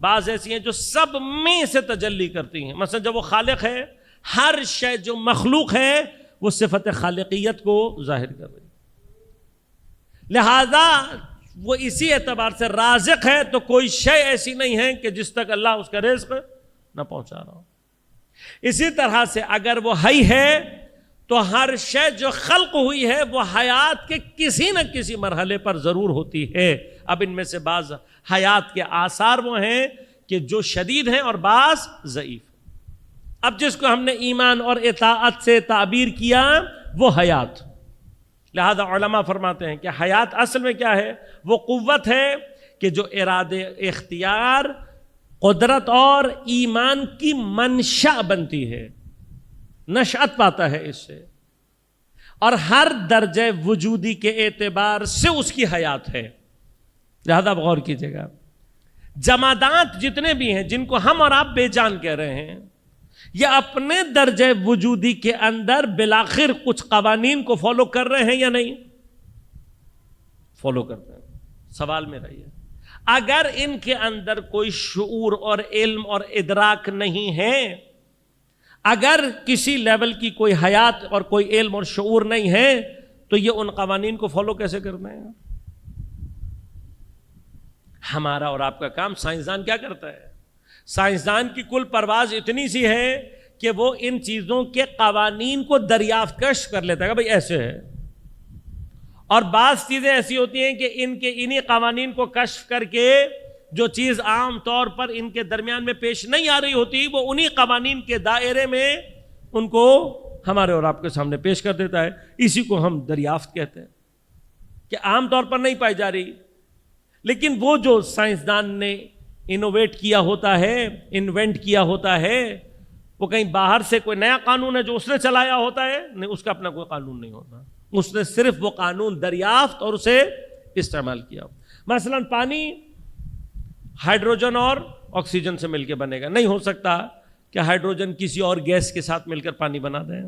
Speaker 1: بعض ایسی ہیں جو سب میں سے تجلی کرتی ہیں. مثلا جب وہ خالق ہے، ہر شے جو مخلوق ہے وہ صفت خالقیت کو ظاہر کر رہی ہے. لہذا وہ اسی اعتبار سے رازق ہے تو کوئی شے ایسی نہیں ہے کہ جس تک اللہ اس کا رزق نہ پہنچا رہا ہو. اسی طرح سے اگر وہ حی ہے تو ہر شے جو خلق ہوئی ہے وہ حیات کے کسی نہ کسی مرحلے پر ضرور ہوتی ہے. اب ان میں سے بعض حیات کے آثار وہ ہیں کہ جو شدید ہیں اور بعض ضعیف. اب جس کو ہم نے ایمان اور اطاعت سے تعبیر کیا وہ حیات. لہذا علماء فرماتے ہیں کہ حیات اصل میں کیا ہے؟ وہ قوت ہے کہ جو ارادے، اختیار، قدرت اور ایمان کی منشا بنتی ہے، نشأت پاتا ہے اس سے، اور ہر درجے وجودی کے اعتبار سے اس کی حیات ہے. لہذا غور کیجیے گا، جمادات جتنے بھی ہیں جن کو ہم اور آپ بے جان کہہ رہے ہیں، یہ اپنے درجے وجودی کے اندر بالآخر کچھ قوانین کو فالو کر رہے ہیں یا نہیں؟ فالو کرتے ہیں. سوال میرا یہ، اگر ان کے اندر کوئی شعور اور علم اور ادراک نہیں ہے، اگر کسی لیول کی کوئی حیات اور کوئی علم اور شعور نہیں ہے تو یہ ان قوانین کو فالو کیسے کرنا ہے؟ ہمارا اور آپ کا کام. سائنسدان کیا کرتا ہے؟ سائنسدان کی کل پرواز اتنی سی ہے کہ وہ ان چیزوں کے قوانین کو دریافت کشف کر لیتا ہے کہ بھئی ایسے ہے. اور بعض چیزیں ایسی ہوتی ہیں کہ انہی قوانین کو کشف کر کے جو چیز عام طور پر ان کے درمیان میں پیش نہیں آ رہی ہوتی، وہ انہی قوانین کے دائرے میں ان کو ہمارے اور آپ کے سامنے پیش کر دیتا ہے. اسی کو ہم دریافت کہتے ہیں کہ عام طور پر نہیں پائی جا رہی. لیکن وہ جو سائنسدان نے انوویٹ کیا ہوتا ہے، انوینٹ کیا ہوتا ہے، وہ کہیں باہر سے کوئی نیا قانون ہے جو اس نے چلایا ہوتا ہے؟ نہیں، اس کا اپنا کوئی قانون نہیں ہوتا. اس نے صرف وہ قانون دریافت اور اسے استعمال کیا. مثلا پانی ہائیڈروجن اور آکسیجن سے مل کے بنے گا. نہیں ہو سکتا کہ ہائیڈروجن کسی اور گیس کے ساتھ مل کر پانی بنا دیں.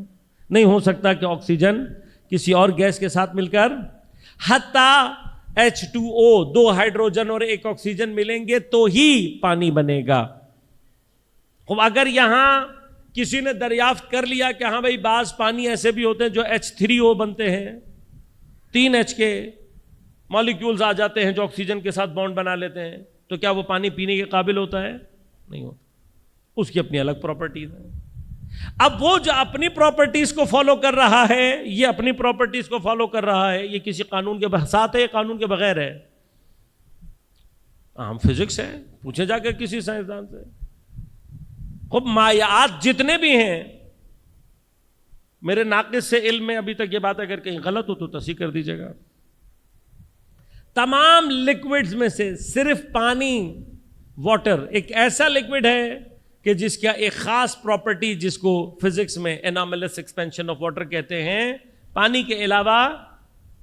Speaker 1: نہیں ہو سکتا کہ آکسیجن کسی اور گیس کے ساتھ مل کر، حتیٰ H2O، 2 ہائیڈروجن اور 1 آکسیجن ملیں گے تو ہی پانی بنے گا. اب اگر یہاں کسی نے دریافت کر لیا کہ ہاں بھائی بعض پانی ایسے بھی ہوتے ہیں جو H3O بنتے ہیں، 3 H کے مالیکیولز آ جاتے ہیں جو آکسیجن کے ساتھ بانڈ بنا لیتے ہیں، تو کیا وہ پانی پینے کے قابل ہوتا ہے؟ نہیں ہوتا. اس کی اپنی الگ پراپرٹیز ہیں. اب وہ جو اپنی پراپرٹیز کو فالو کر رہا ہے، یہ اپنی پراپرٹیز کو فالو کر رہا ہے، یہ کسی قانون کے ساتھ ہے یا قانون کے بغیر ہے؟ عام فزکس ہے، پوچھے جا کے کسی سائنسدان سے. خب مایعات جتنے بھی ہیں، میرے ناقص سے علم میں ابھی تک یہ بات اگر کہیں غلط ہو تو تصحیح کر دیجیے گا. تمام لکوڈز میں سے صرف پانی، واٹر، ایک ایسا لکوڈ ہے کہ جس کا ایک خاص پراپرٹی جس کو فزکس میں اناملس ایکسپینشن آف واٹر کہتے ہیں، پانی کے علاوہ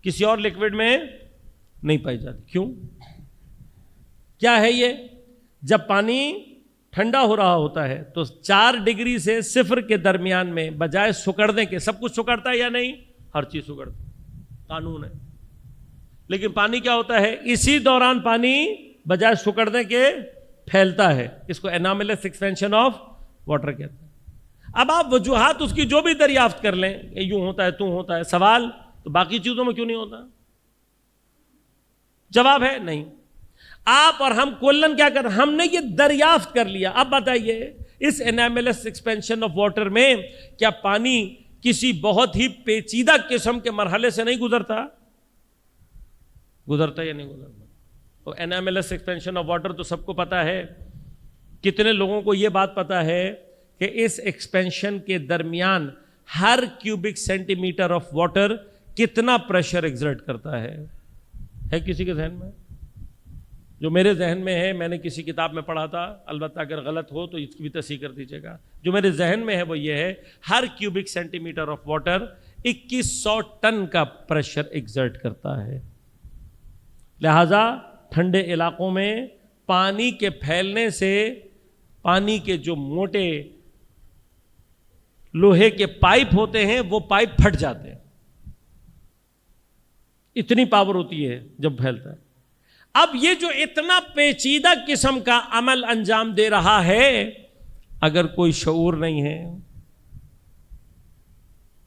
Speaker 1: کسی اور لکوڈ میں نہیں پائی جاتی. کیوں؟ کیا ہے یہ؟ جب پانی ٹھنڈا ہو رہا ہوتا ہے تو 4 ڈگری سے 0 کے درمیان میں بجائے سکڑنے کے، سب کچھ سکڑتا ہے یا نہیں؟ ہر چیز سکڑتا ہے، قانون ہے. لیکن پانی کیا ہوتا ہے؟ اسی دوران پانی بجائے سکڑنے کے پھیلتا ہے. اس کو اناملس ایکسپینشن آف واٹر کہتے ہیں. اب آپ وجوہات اس کی جو بھی دریافت کر لیں، یوں ہوتا ہے، تو ہوتا ہے، سوال تو باقی چیزوں میں کیوں نہیں ہوتا؟ جواب ہے نہیں. آپ اور ہم کلن کیا کر رہے ہیں؟ ہم نے یہ دریافت کر لیا. اب بتائیے اس اناملس ایکسپینشن آف واٹر میں کیا پانی کسی بہت ہی پیچیدہ قسم کے مرحلے سے نہیں گزرتا یا نہیں گزرتا؟ تو اناملس ایکسپینشن آف واٹر تو سب کو پتا ہے. کتنے لوگوں کو یہ بات پتا ہے کہ اس ایکسپینشن کے درمیان ہر cubic centimetre of water کتنا پریشر ایگزرٹ کرتا ہے؟ کسی کے ذہن میں؟ جو میرے ذہن میں ہے، میں نے کسی کتاب میں پڑھا تھا، البتہ اگر غلط ہو تو اس کی بھی تصحیح کر دیجیے گا. جو میرے ذہن میں ہے وہ یہ ہے، ہر cubic centimetre of water 2100 ton کا پریشر ایگزرٹ کرتا ہے. لہذا ٹھنڈے علاقوں میں پانی کے پھیلنے سے پانی کے جو موٹے لوہے کے پائپ ہوتے ہیں وہ پائپ پھٹ جاتے ہیں. اتنی پاور ہوتی ہے جب پھیلتا ہے. اب یہ جو اتنا پیچیدہ قسم کا عمل انجام دے رہا ہے، اگر کوئی شعور نہیں ہے،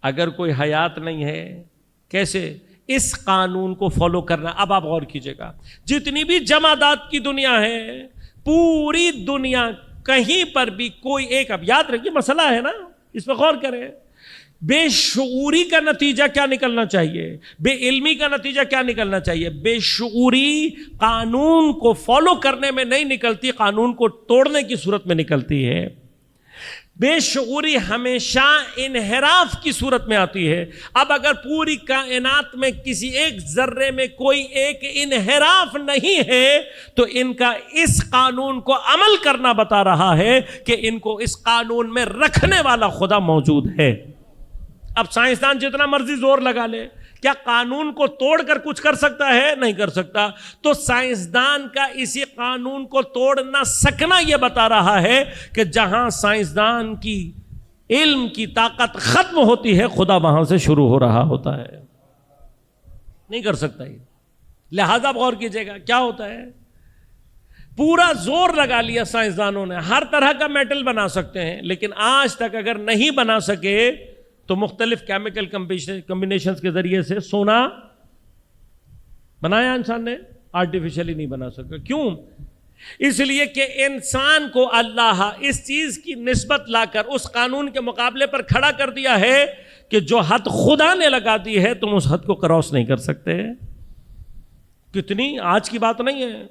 Speaker 1: اگر کوئی حیات نہیں ہے، کیسے اس قانون کو فالو کرنا؟ اب آپ غور کیجئے گا، جتنی بھی جمادات کی دنیا ہے، پوری دنیا کہیں پر بھی کوئی ایک، اب یاد رکھیے مسئلہ ہے نا، اس پہ غور کریں، بے شعوری کا نتیجہ کیا نکلنا چاہیے، بے علمی کا نتیجہ کیا نکلنا چاہیے؟ بے شعوری قانون کو فالو کرنے میں نہیں نکلتی، قانون کو توڑنے کی صورت میں نکلتی ہے. بے شعوری ہمیشہ انحراف کی صورت میں آتی ہے. اب اگر پوری کائنات میں کسی ایک ذرے میں کوئی ایک انحراف نہیں ہے تو ان کا اس قانون کو عمل کرنا بتا رہا ہے کہ ان کو اس قانون میں رکھنے والا خدا موجود ہے. اب سائنسدان جتنا مرضی زور لگا لے، کیا قانون کو توڑ کر کچھ کر سکتا ہے؟ نہیں کر سکتا. تو سائنسدان کا اسی قانون کو توڑ نہ سکنا یہ بتا رہا ہے کہ جہاں سائنسدان کی علم کی طاقت ختم ہوتی ہے، خدا وہاں سے شروع ہو رہا ہوتا ہے. نہیں کر سکتا یہ. لہذا غور کیجئے گا کیا ہوتا ہے، پورا زور لگا لیا سائنسدانوں نے، ہر طرح کا میٹل بنا سکتے ہیں، لیکن آج تک اگر نہیں بنا سکے تو مختلف کیمیکل کمبینیشنز کے ذریعے سے سونا بنایا انسان نے، آرٹیفیشلی نہیں بنا سکا. کیوں؟ اس لیے کہ انسان کو اللہ اس چیز کی نسبت لا کر اس قانون کے مقابلے پر کھڑا کر دیا ہے کہ جو حد خدا نے لگا دی ہے تم اس حد کو کراس نہیں کر سکتے. کتنی آج کی بات نہیں ہے،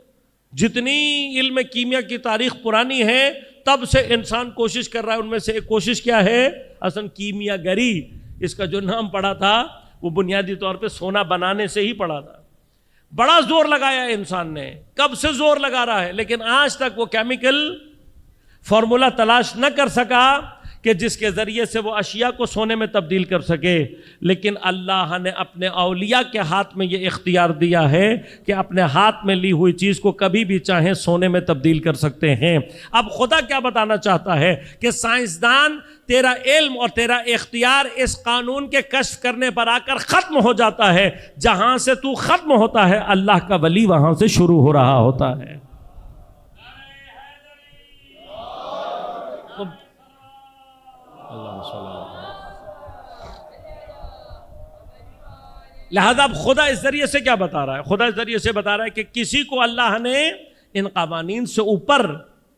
Speaker 1: جتنی علم کیمیا کی تاریخ پرانی ہے تب سے انسان کوشش کر رہا ہے. ان میں سے ایک کوشش کیا ہے؟ اصلا کیمیا گری، اس کا جو نام پڑا تھا وہ بنیادی طور پہ سونا بنانے سے ہی پڑا تھا. بڑا زور لگایا انسان نے، کب سے زور لگا رہا ہے، لیکن آج تک وہ کیمیکل فارمولا تلاش نہ کر سکا کہ جس کے ذریعے سے وہ اشیاء کو سونے میں تبدیل کر سکے. لیکن اللہ نے اپنے اولیاء کے ہاتھ میں یہ اختیار دیا ہے کہ اپنے ہاتھ میں لی ہوئی چیز کو کبھی بھی چاہیں سونے میں تبدیل کر سکتے ہیں. اب خدا کیا بتانا چاہتا ہے کہ سائنسدان، تیرا علم اور تیرا اختیار اس قانون کے کشف کرنے پر آ کر ختم ہو جاتا ہے. جہاں سے تو ختم ہوتا ہے اللہ کا ولی وہاں سے شروع ہو رہا ہوتا ہے. لہذا اب خدا اس ذریعے سے کیا بتا رہا ہے؟ خدا اس ذریعے سے بتا رہا ہے کہ کسی کو اللہ نے ان قوانین سے اوپر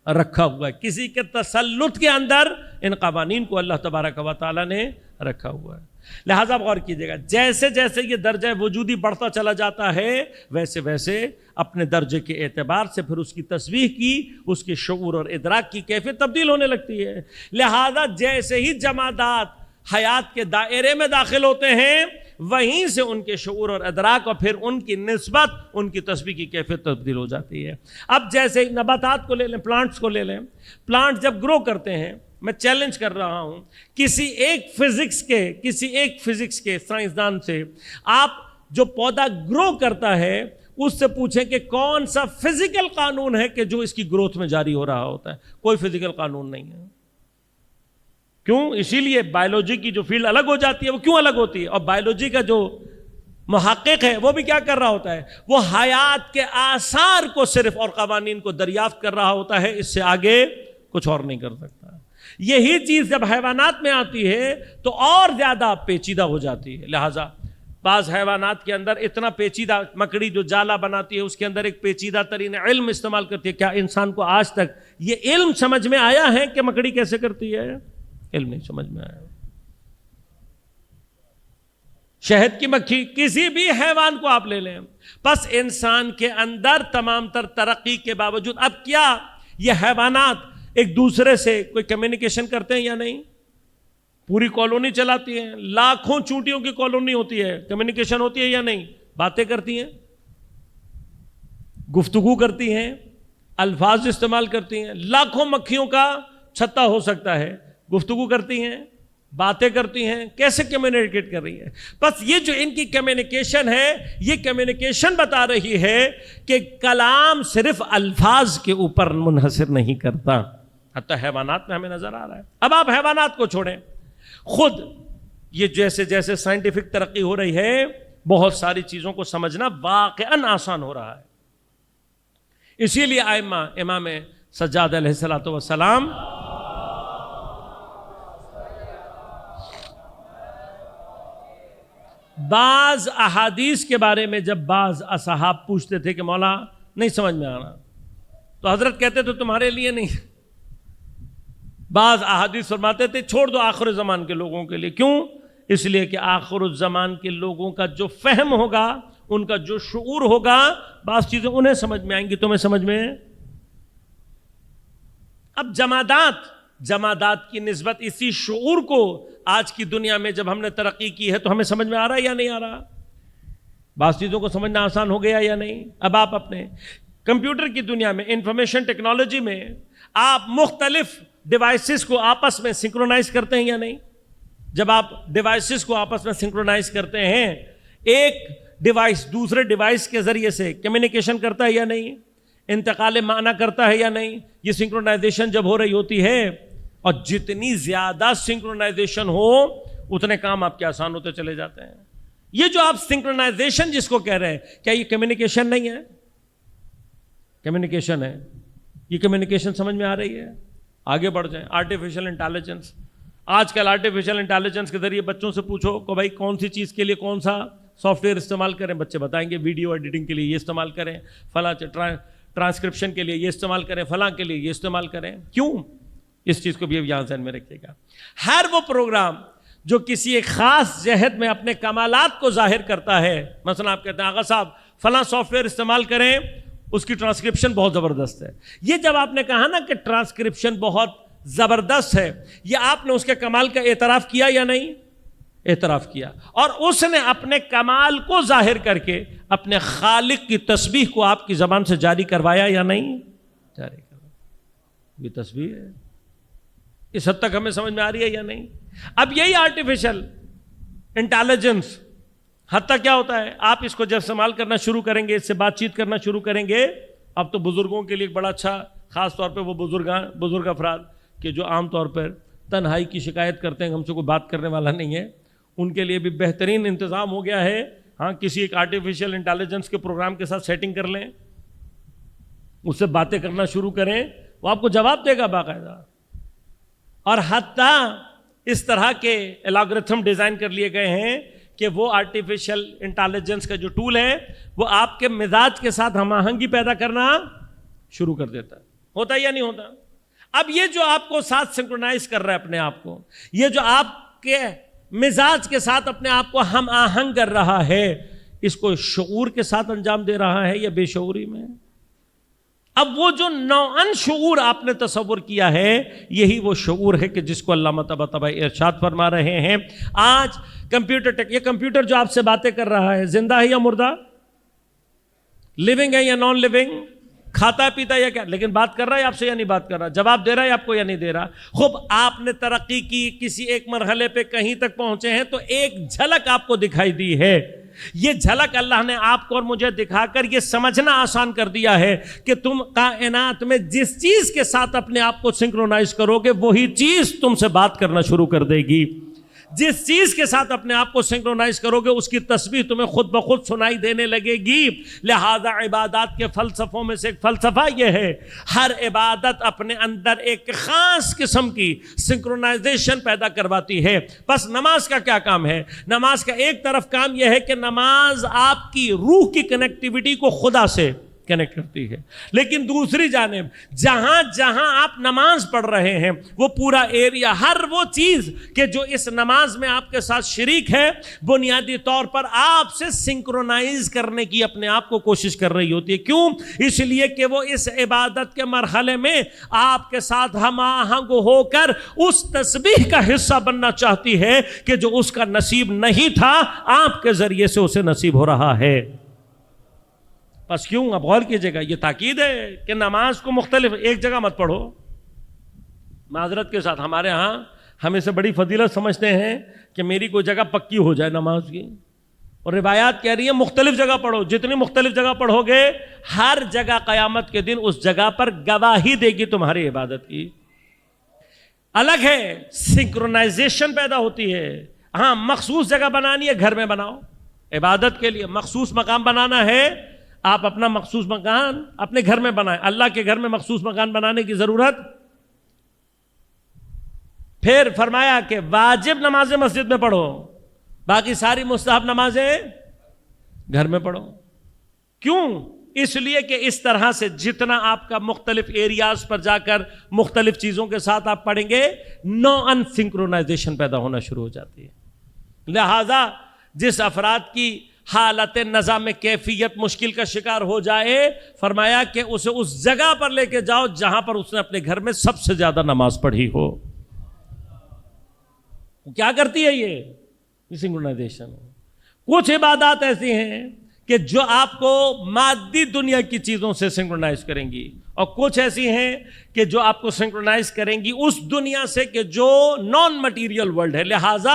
Speaker 1: رکھا ہوا ہے، کسی کے تسلط کے اندر ان قوانین کو اللہ تبارک و تعالیٰ نے رکھا ہوا ہے. لہذا غور کیجئے گا، جیسے جیسے یہ درجہ وجودی بڑھتا چلا جاتا ہے ویسے ویسے اپنے درجے کے اعتبار سے پھر اس کی تسبیح کی، اس کے شعور اور ادراک کی کیفیت تبدیل ہونے لگتی ہے. لہذا جیسے ہی جمادات حیات کے دائرے میں داخل ہوتے ہیں وہیں سے ان کے شعور اور ادراک اور پھر ان کی نسبت، ان کی تسبیح کی کیفیت تبدیل ہو جاتی ہے. اب جیسے نباتات کو لے لیں، پلانٹس کو لے لیں، پلانٹ جب گرو کرتے ہیں، میں چیلنج کر رہا ہوں کسی ایک فزکس کے سائنسدان سے آپ جو پودا گرو کرتا ہے اس سے پوچھیں کہ کون سا فزیکل قانون ہے کہ جو اس کی گروتھ میں جاری ہو رہا ہوتا ہے. کوئی فزیکل قانون نہیں ہے. کیوں؟ اسی لیے بائیولوجی کی جو فیلڈ الگ ہو جاتی ہے وہ کیوں الگ ہوتی ہے، اور بائیولوجی کا جو محقق ہے وہ بھی کیا کر رہا ہوتا ہے؟ وہ حیات کے آثار کو صرف اور قوانین کو دریافت کر رہا ہوتا ہے، اس سے آگے کچھ اور نہیں کر سکتا. یہی چیز جب حیوانات میں آتی ہے تو اور زیادہ پیچیدہ ہو جاتی ہے. لہٰذا بعض حیوانات کے اندر اتنا پیچیدہ، مکڑی جو جالا بناتی ہے اس کے اندر ایک پیچیدہ ترین علم استعمال کرتی ہے. کیا انسان کو آج تک یہ علم سمجھ میں آیا ہے کہ مکڑی کیسے کرتی ہے؟ علم نہیں سمجھ میں آیا. شہد کی مکھی، کسی بھی حیوان کو آپ لے لیں، بس انسان کے اندر تمام تر ترقی کے باوجود اب کیا یہ حیوانات ایک دوسرے سے کوئی کمیونیکیشن کرتے ہیں یا نہیں؟ پوری کالونی چلاتی ہیں، لاکھوں چونٹیوں کی کالونی ہوتی ہے، کمیونیکیشن ہوتی ہے یا نہیں؟ باتیں کرتی ہیں، گفتگو کرتی ہیں، الفاظ استعمال کرتی ہیں. لاکھوں مکھیوں کا چھتا ہو سکتا ہے، گفتگو کرتی ہیں، باتیں کرتی ہیں. کیسے کمیونیکیٹ کر رہی ہیں؟ بس یہ جو ان کی کمیونیکیشن ہے، یہ کمیونیکیشن بتا رہی ہے کہ کلام صرف الفاظ کے اوپر منحصر نہیں کرتا. حتیٰ حیوانات میں ہمیں نظر آ رہا ہے. اب آپ حیوانات کو چھوڑیں، خود یہ جیسے جیسے سائنٹیفک ترقی ہو رہی ہے بہت ساری چیزوں کو سمجھنا واقعاً آسان ہو رہا ہے. اسی لیے امام سجاد علیہ الصلوۃ والسلام بعض احادیث کے بارے میں جب بعض اصحاب پوچھتے تھے کہ مولا نہیں سمجھ میں آ رہا، تو حضرت کہتے تو تمہارے لیے نہیں. بعض احادیث فرماتے تھے چھوڑ دو آخر زمان کے لوگوں کے لیے. کیوں؟ اس لیے کہ آخر الزمان کے لوگوں کا جو فہم ہوگا، ان کا جو شعور ہوگا، بعض چیزیں انہیں سمجھ میں آئیں گی، تمہیں سمجھ میں. اب جمادات کی نسبت اسی شعور کو آج کی دنیا میں جب ہم نے ترقی کی ہے تو ہمیں سمجھ میں آ رہا ہے یا نہیں آ رہا؟ بعض چیزوں کو سمجھنا آسان ہو گیا یا نہیں؟ اب آپ اپنے کمپیوٹر کی دنیا میں، انفارمیشن ٹیکنالوجی میں، آپ مختلف ڈیوائسز کو آپس میں سنکرونائز کرتے ہیں یا نہیں؟ جب آپ ڈیوائسز کو آپس میں سنکرونائز کرتے ہیں، ایک ڈیوائس دوسرے ڈیوائس کے ذریعے سے کمیونیکیشن کرتا ہے یا نہیں؟ انتقال معنی کرتا ہے یا نہیں؟ یہ سنکرونائزیشن جب ہو رہی ہوتی ہے، اور جتنی زیادہ سنکرونائزیشن ہو اتنے کام آپ کے آسان ہوتے چلے جاتے ہیں. یہ جو آپ سنکرونائزیشن جس کو کہہ رہے ہیں، کیا یہ کمیونیکیشن نہیں ہے؟ کمیونیکیشن ہے. یہ کمیونیکیشن سمجھ میں آ رہی ہے؟ آگے بڑھ جائیں. Artificial intelligence. آج کل آرٹیفیشل انٹیلیجنس کے ذریعے بچوں سے پوچھو کہ بھائی کون سی چیز کے لیے کون سا سافٹ ویئر استعمال کریں، بچے بتائیں گے ویڈیو ایڈیٹنگ کے لیے یہ استعمال کریں، فلاں ٹرانسکرپشن کے لیے یہ استعمال کریں، فلاں کے لیے یہ استعمال کریں. کیوں؟ اس چیز کو بھی اب یہاں ذہن میں رکھیے گا. ہر وہ پروگرام جو کسی ایک خاص جہت میں اپنے کمالات کو ظاہر کرتا ہے، مثلا آپ کہتے ہیں آغا صاحب فلاں سافٹ ویئر استعمال کریں، اس کی ٹرانسکرپشن بہت زبردست ہے. یہ جب آپ نے کہا نا کہ ٹرانسکرپشن بہت زبردست ہے، یہ آپ نے اس کے کمال کا اعتراف کیا یا نہیں؟ اعتراف کیا. اور اس نے اپنے کمال کو ظاہر کر کے اپنے خالق کی تسبیح کو آپ کی زبان سے جاری کروایا یا نہیں؟ جاری کروایا. یہ تسبیح ہے. اس حد تک ہمیں سمجھ میں آ رہی ہے یا نہیں؟ اب یہی آرٹیفیشل انٹیلیجنس حتیٰ کیا ہوتا ہے، آپ اس کو جب استعمال کرنا شروع کریں گے، اس سے بات چیت کرنا شروع کریں گے. اب تو بزرگوں کے لیے ایک بڑا اچھا، خاص طور پہ وہ بزرگ افراد کہ جو عام طور پر تنہائی کی شکایت کرتے ہیں، ہم سے کوئی بات کرنے والا نہیں ہے، ان کے لیے بھی بہترین انتظام ہو گیا ہے. ہاں، کسی ایک آرٹیفیشل انٹیلیجنس کے پروگرام کے ساتھ سیٹنگ کر لیں، اس سے باتیں کرنا شروع کریں، وہ آپ کو جواب دے گا باقاعدہ. اور حتیٰ اس طرح کے الگورتھم ڈیزائن کر لیے گئے ہیں کہ وہ آرٹیفیشل انٹیلیجنس کا جو ٹول ہے وہ آپ کے مزاج کے ساتھ ہم آہنگی پیدا کرنا شروع کر دیتا ہے. ہوتا ہے یا نہیں ہوتا؟ اب یہ جو آپ کو ساتھ سنکرونائز کر رہا ہے اپنے آپ کو، یہ جو آپ کے مزاج کے ساتھ اپنے آپ کو ہم آہنگ کر رہا ہے، اس کو شعور کے ساتھ انجام دے رہا ہے یا بے شعوری میں؟ اب وہ جو نوعاً شعور آپ نے تصور کیا ہے، یہی وہ شعور ہے کہ جس کو علامہ طباطبائی ارشاد فرما رہے ہیں. آج یہ کمپیوٹر جو آپ سے باتیں کر رہا ہے، زندہ ہے یا مردہ؟ لیونگ ہے یا نان لیونگ؟ کھاتا ہے پیتا ہے یا کیا؟ لیکن بات کر رہا ہے آپ سے یا نہیں بات کر رہا؟ جواب دے رہا ہے آپ کو یا نہیں دے رہا؟ خوب آپ نے ترقی کی، کسی ایک مرحلے پہ کہیں تک پہنچے ہیں تو ایک جھلک آپ کو دکھائی دی ہے. یہ جھلک اللہ نے آپ کو اور مجھے دکھا کر یہ سمجھنا آسان کر دیا ہے کہ تم کائنات میں جس چیز کے ساتھ اپنے آپ کو سنکرونائز کرو گے وہی چیز تم سے بات کرنا شروع کر دے گی. جس چیز کے ساتھ اپنے آپ کو سنکرونائز کرو گے اس کی تسبیح تمہیں خود بخود سنائی دینے لگے گی. لہذا عبادات کے فلسفوں میں سے ایک فلسفہ یہ ہے، ہر عبادت اپنے اندر ایک خاص قسم کی سنکرونائزیشن پیدا کرواتی ہے. بس نماز کا کیا کام ہے؟ نماز کا ایک طرف کام یہ ہے کہ نماز آپ کی روح کی کنیکٹیوٹی کو خدا سے کنیکٹ کرتی ہے، لیکن دوسری جانب جہاں جہاں آپ نماز پڑھ رہے ہیں وہ پورا ایریا، ہر وہ چیز کہ جو اس نماز میں آپ کے ساتھ شریک ہے، بنیادی طور پر آپ سے سنکرونائز کرنے کی اپنے آپ کو کوشش کر رہی ہوتی ہے. کیوں؟ اس لیے کہ وہ اس عبادت کے مرحلے میں آپ کے ساتھ ہم آہنگ ہو کر اس تسبیح کا حصہ بننا چاہتی ہے کہ جو اس کا نصیب نہیں تھا، آپ کے ذریعے سے اسے نصیب ہو رہا ہے. بس کیوں؟ اب غور کیجئے گا، یہ تاکید ہے کہ نماز کو مختلف ایک جگہ مت پڑھو. معذرت کے ساتھ ہمارے ہاں ہم اسے بڑی فضیلت سمجھتے ہیں کہ میری کوئی جگہ پکی ہو جائے نماز کی، اور روایات کہہ رہی ہیں مختلف جگہ پڑھو. جتنی مختلف جگہ پڑھو گے ہر جگہ قیامت کے دن اس جگہ پر گواہی دے گی تمہاری عبادت کی. الگ ہے، سنکرونائزیشن پیدا ہوتی ہے. ہاں، مخصوص جگہ بنانی ہے، گھر میں بناؤ. عبادت کے لیے مخصوص مقام بنانا ہے، آپ اپنا مخصوص مکان اپنے گھر میں بنائیں، اللہ کے گھر میں مخصوص مکان بنانے کی ضرورت۔ پھر فرمایا کہ واجب نمازیں مسجد میں پڑھو، باقی ساری مستحب نمازیں گھر میں پڑھو۔ کیوں؟ اس لیے کہ اس طرح سے جتنا آپ کا مختلف ایریاز پر جا کر مختلف چیزوں کے ساتھ آپ پڑھیں گے، نو ان سنکرونائزیشن پیدا ہونا شروع ہو جاتی ہے۔ لہذا جس افراد کی حالت نظام کیفیت مشکل کا شکار ہو جائے، فرمایا کہ اسے اس جگہ پر لے کے جاؤ جہاں پر اس نے اپنے گھر میں سب سے زیادہ نماز پڑھی ہو۔ کیا کرتی ہے یہ سنکرونائزیشن؟ کچھ عبادات ایسی ہیں کہ جو آپ کو مادی دنیا کی چیزوں سے سنکرونائز کریں گی، اور کچھ ایسی ہیں کہ جو آپ کو سنکرونائز کریں گی اس دنیا سے کہ جو نان مٹیریل ورلڈ ہے۔ لہٰذا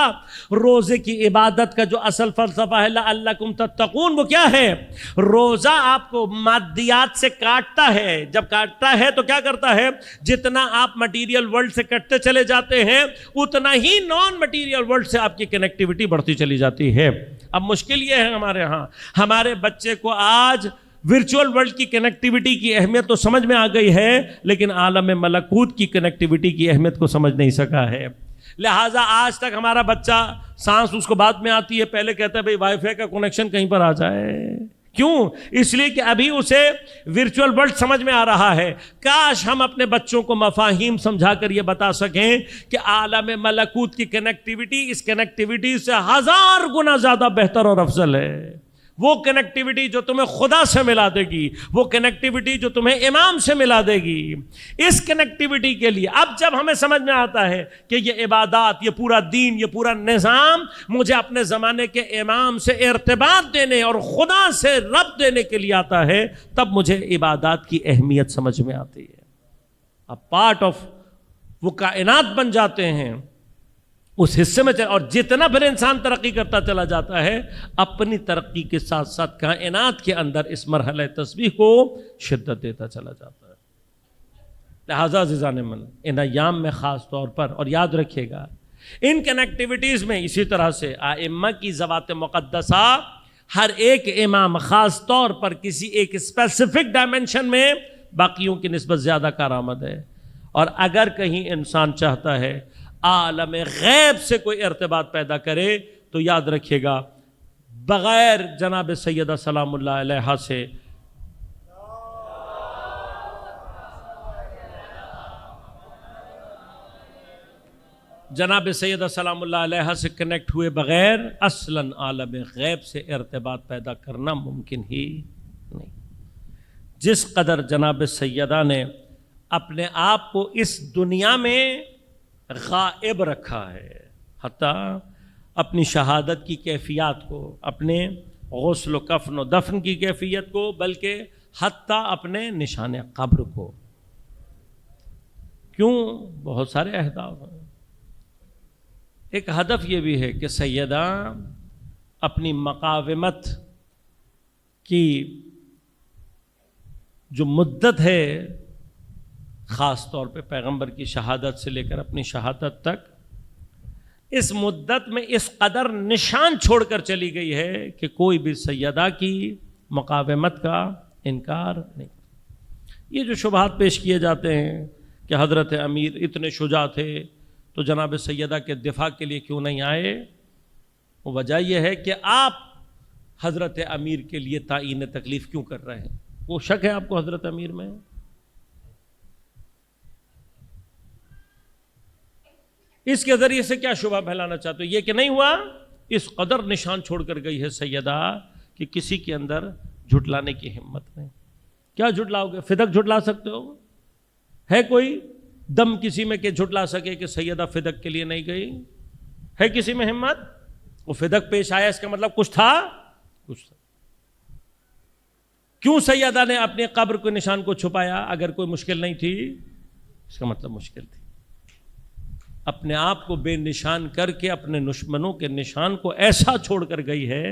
Speaker 1: روزے کی عبادت کا جو اصل فلسفہ ہے لعلکم تتقون، وہ کیا ہے؟ روزہ آپ کو مادیات سے کاٹتا ہے، جب کاٹتا ہے تو کیا کرتا ہے؟ جتنا آپ مٹیریل ورلڈ سے کٹتے چلے جاتے ہیں اتنا ہی نان مٹیریل ورلڈ سے آپ کی کنیکٹیوٹی بڑھتی چلی جاتی ہے۔ اب مشکل یہ ہے ہمارے ہاں، ہمارے بچے کو آج ورچوئل ورلڈ کی کنیکٹیوٹی کی اہمیت تو سمجھ میں آ گئی ہے، لیکن عالم ملکوت کی کنیکٹیوٹی کی اہمیت کو سمجھ نہیں سکا ہے۔ لہٰذا آج تک ہمارا بچہ سانس اس کو بعد میں آتی ہے، پہلے کہتا ہے بھئی وائی فائی کا کنیکشن کہیں پر آ جائے۔ کیوں؟ اس لیے کہ ابھی اسے ورچوئل ورلڈ سمجھ میں آ رہا ہے۔ کاش ہم اپنے بچوں کو مفاہیم سمجھا کر یہ بتا سکیں کہ عالم ملکوت کی کنیکٹیوٹی اس کنیکٹیوٹی سے 1000 گنا زیادہ بہتر اور افضل ہے۔ وہ کنیکٹیوٹی جو تمہیں خدا سے ملا دے گی، وہ کنیکٹیوٹی جو تمہیں امام سے ملا دے گی، اس کنیکٹیوٹی کے لیے اب جب ہمیں سمجھ میں آتا ہے کہ یہ عبادات، یہ پورا دین، یہ پورا نظام مجھے اپنے زمانے کے امام سے ارتباط دینے اور خدا سے ربط دینے کے لیے آتا ہے، تب مجھے عبادات کی اہمیت سمجھ میں آتی ہے۔ اب پارٹ آف وہ کائنات بن جاتے ہیں اس حصے میں اور جتنا پھر انسان ترقی کرتا چلا جاتا ہے، اپنی ترقی کے ساتھ ساتھ کائنات کے اندر اس مرحلہ تسبیح کو شدت دیتا چلا جاتا ہے۔ لہذا عزیزان من، ان ایام میں خاص طور پر، اور یاد رکھیے گا ان کنیکٹیوٹیز میں اسی طرح سے ائمہ کی ذوات مقدسہ، ہر ایک امام خاص طور پر کسی ایک اسپیسیفک ڈائمنشن میں باقیوں کی نسبت زیادہ کارآمد ہے۔ اور اگر کہیں انسان چاہتا ہے عالم غیب سے کوئی ارتباط پیدا کرے تو یاد رکھیے گا بغیر جناب سیدہ سلام اللہ علیہا سے جناب سیدہ سلام اللہ علیہا سے کنیکٹ ہوئے بغیر اصلاً عالم غیب سے ارتباط پیدا کرنا ممکن ہی نہیں۔ جس قدر جناب سیدہ نے اپنے آپ کو اس دنیا میں غائب رکھا ہے، حتیٰ اپنی شہادت کی کیفیات کو، اپنے غسل و کفن و دفن کی کیفیت کو، بلکہ حتیٰ اپنے نشان قبر کو۔ کیوں؟ بہت سارے اہداف ہیں۔ ایک ہدف یہ بھی ہے کہ سیدہ اپنی مقاومت کی جو مدت ہے، خاص طور پہ پیغمبر کی شہادت سے لے کر اپنی شہادت تک، اس مدت میں اس قدر نشان چھوڑ کر چلی گئی ہے کہ کوئی بھی سیدہ کی مقاومت کا انکار نہیں۔ یہ جو شبہات پیش کیے جاتے ہیں کہ حضرت امیر اتنے شجاع تھے تو جناب سیدہ کے دفاع کے لیے کیوں نہیں آئے، وہ وجہ یہ ہے کہ آپ حضرت امیر کے لیے تعیین تکلیف کیوں کر رہے ہیں؟ وہ شک ہے آپ کو حضرت امیر میں؟ اس کے ذریعے سے کیا شبہ پھیلانا چاہتے ہو؟ یہ کہ نہیں ہوا، اس قدر نشان چھوڑ کر گئی ہے سیدہ کہ کسی کے اندر جھٹلانے کی ہمت نہیں۔ کیا جھٹلاؤ گے؟ فدق جھٹلا سکتے ہو؟ ہے کوئی دم کسی میں کہ جھٹلا سکے کہ سیدہ فدق کے لیے نہیں گئی؟ ہے کسی میں ہمت؟ وہ فدق پیش آیا، اس کا مطلب کچھ تھا، کچھ تھا۔ کیوں سیدہ نے اپنے قبر کے نشان کو چھپایا؟ اگر کوئی مشکل نہیں تھی، اس کا مطلب مشکل تھی۔ اپنے آپ کو بے نشان کر کے اپنے دشمنوں کے نشان کو ایسا چھوڑ کر گئی ہے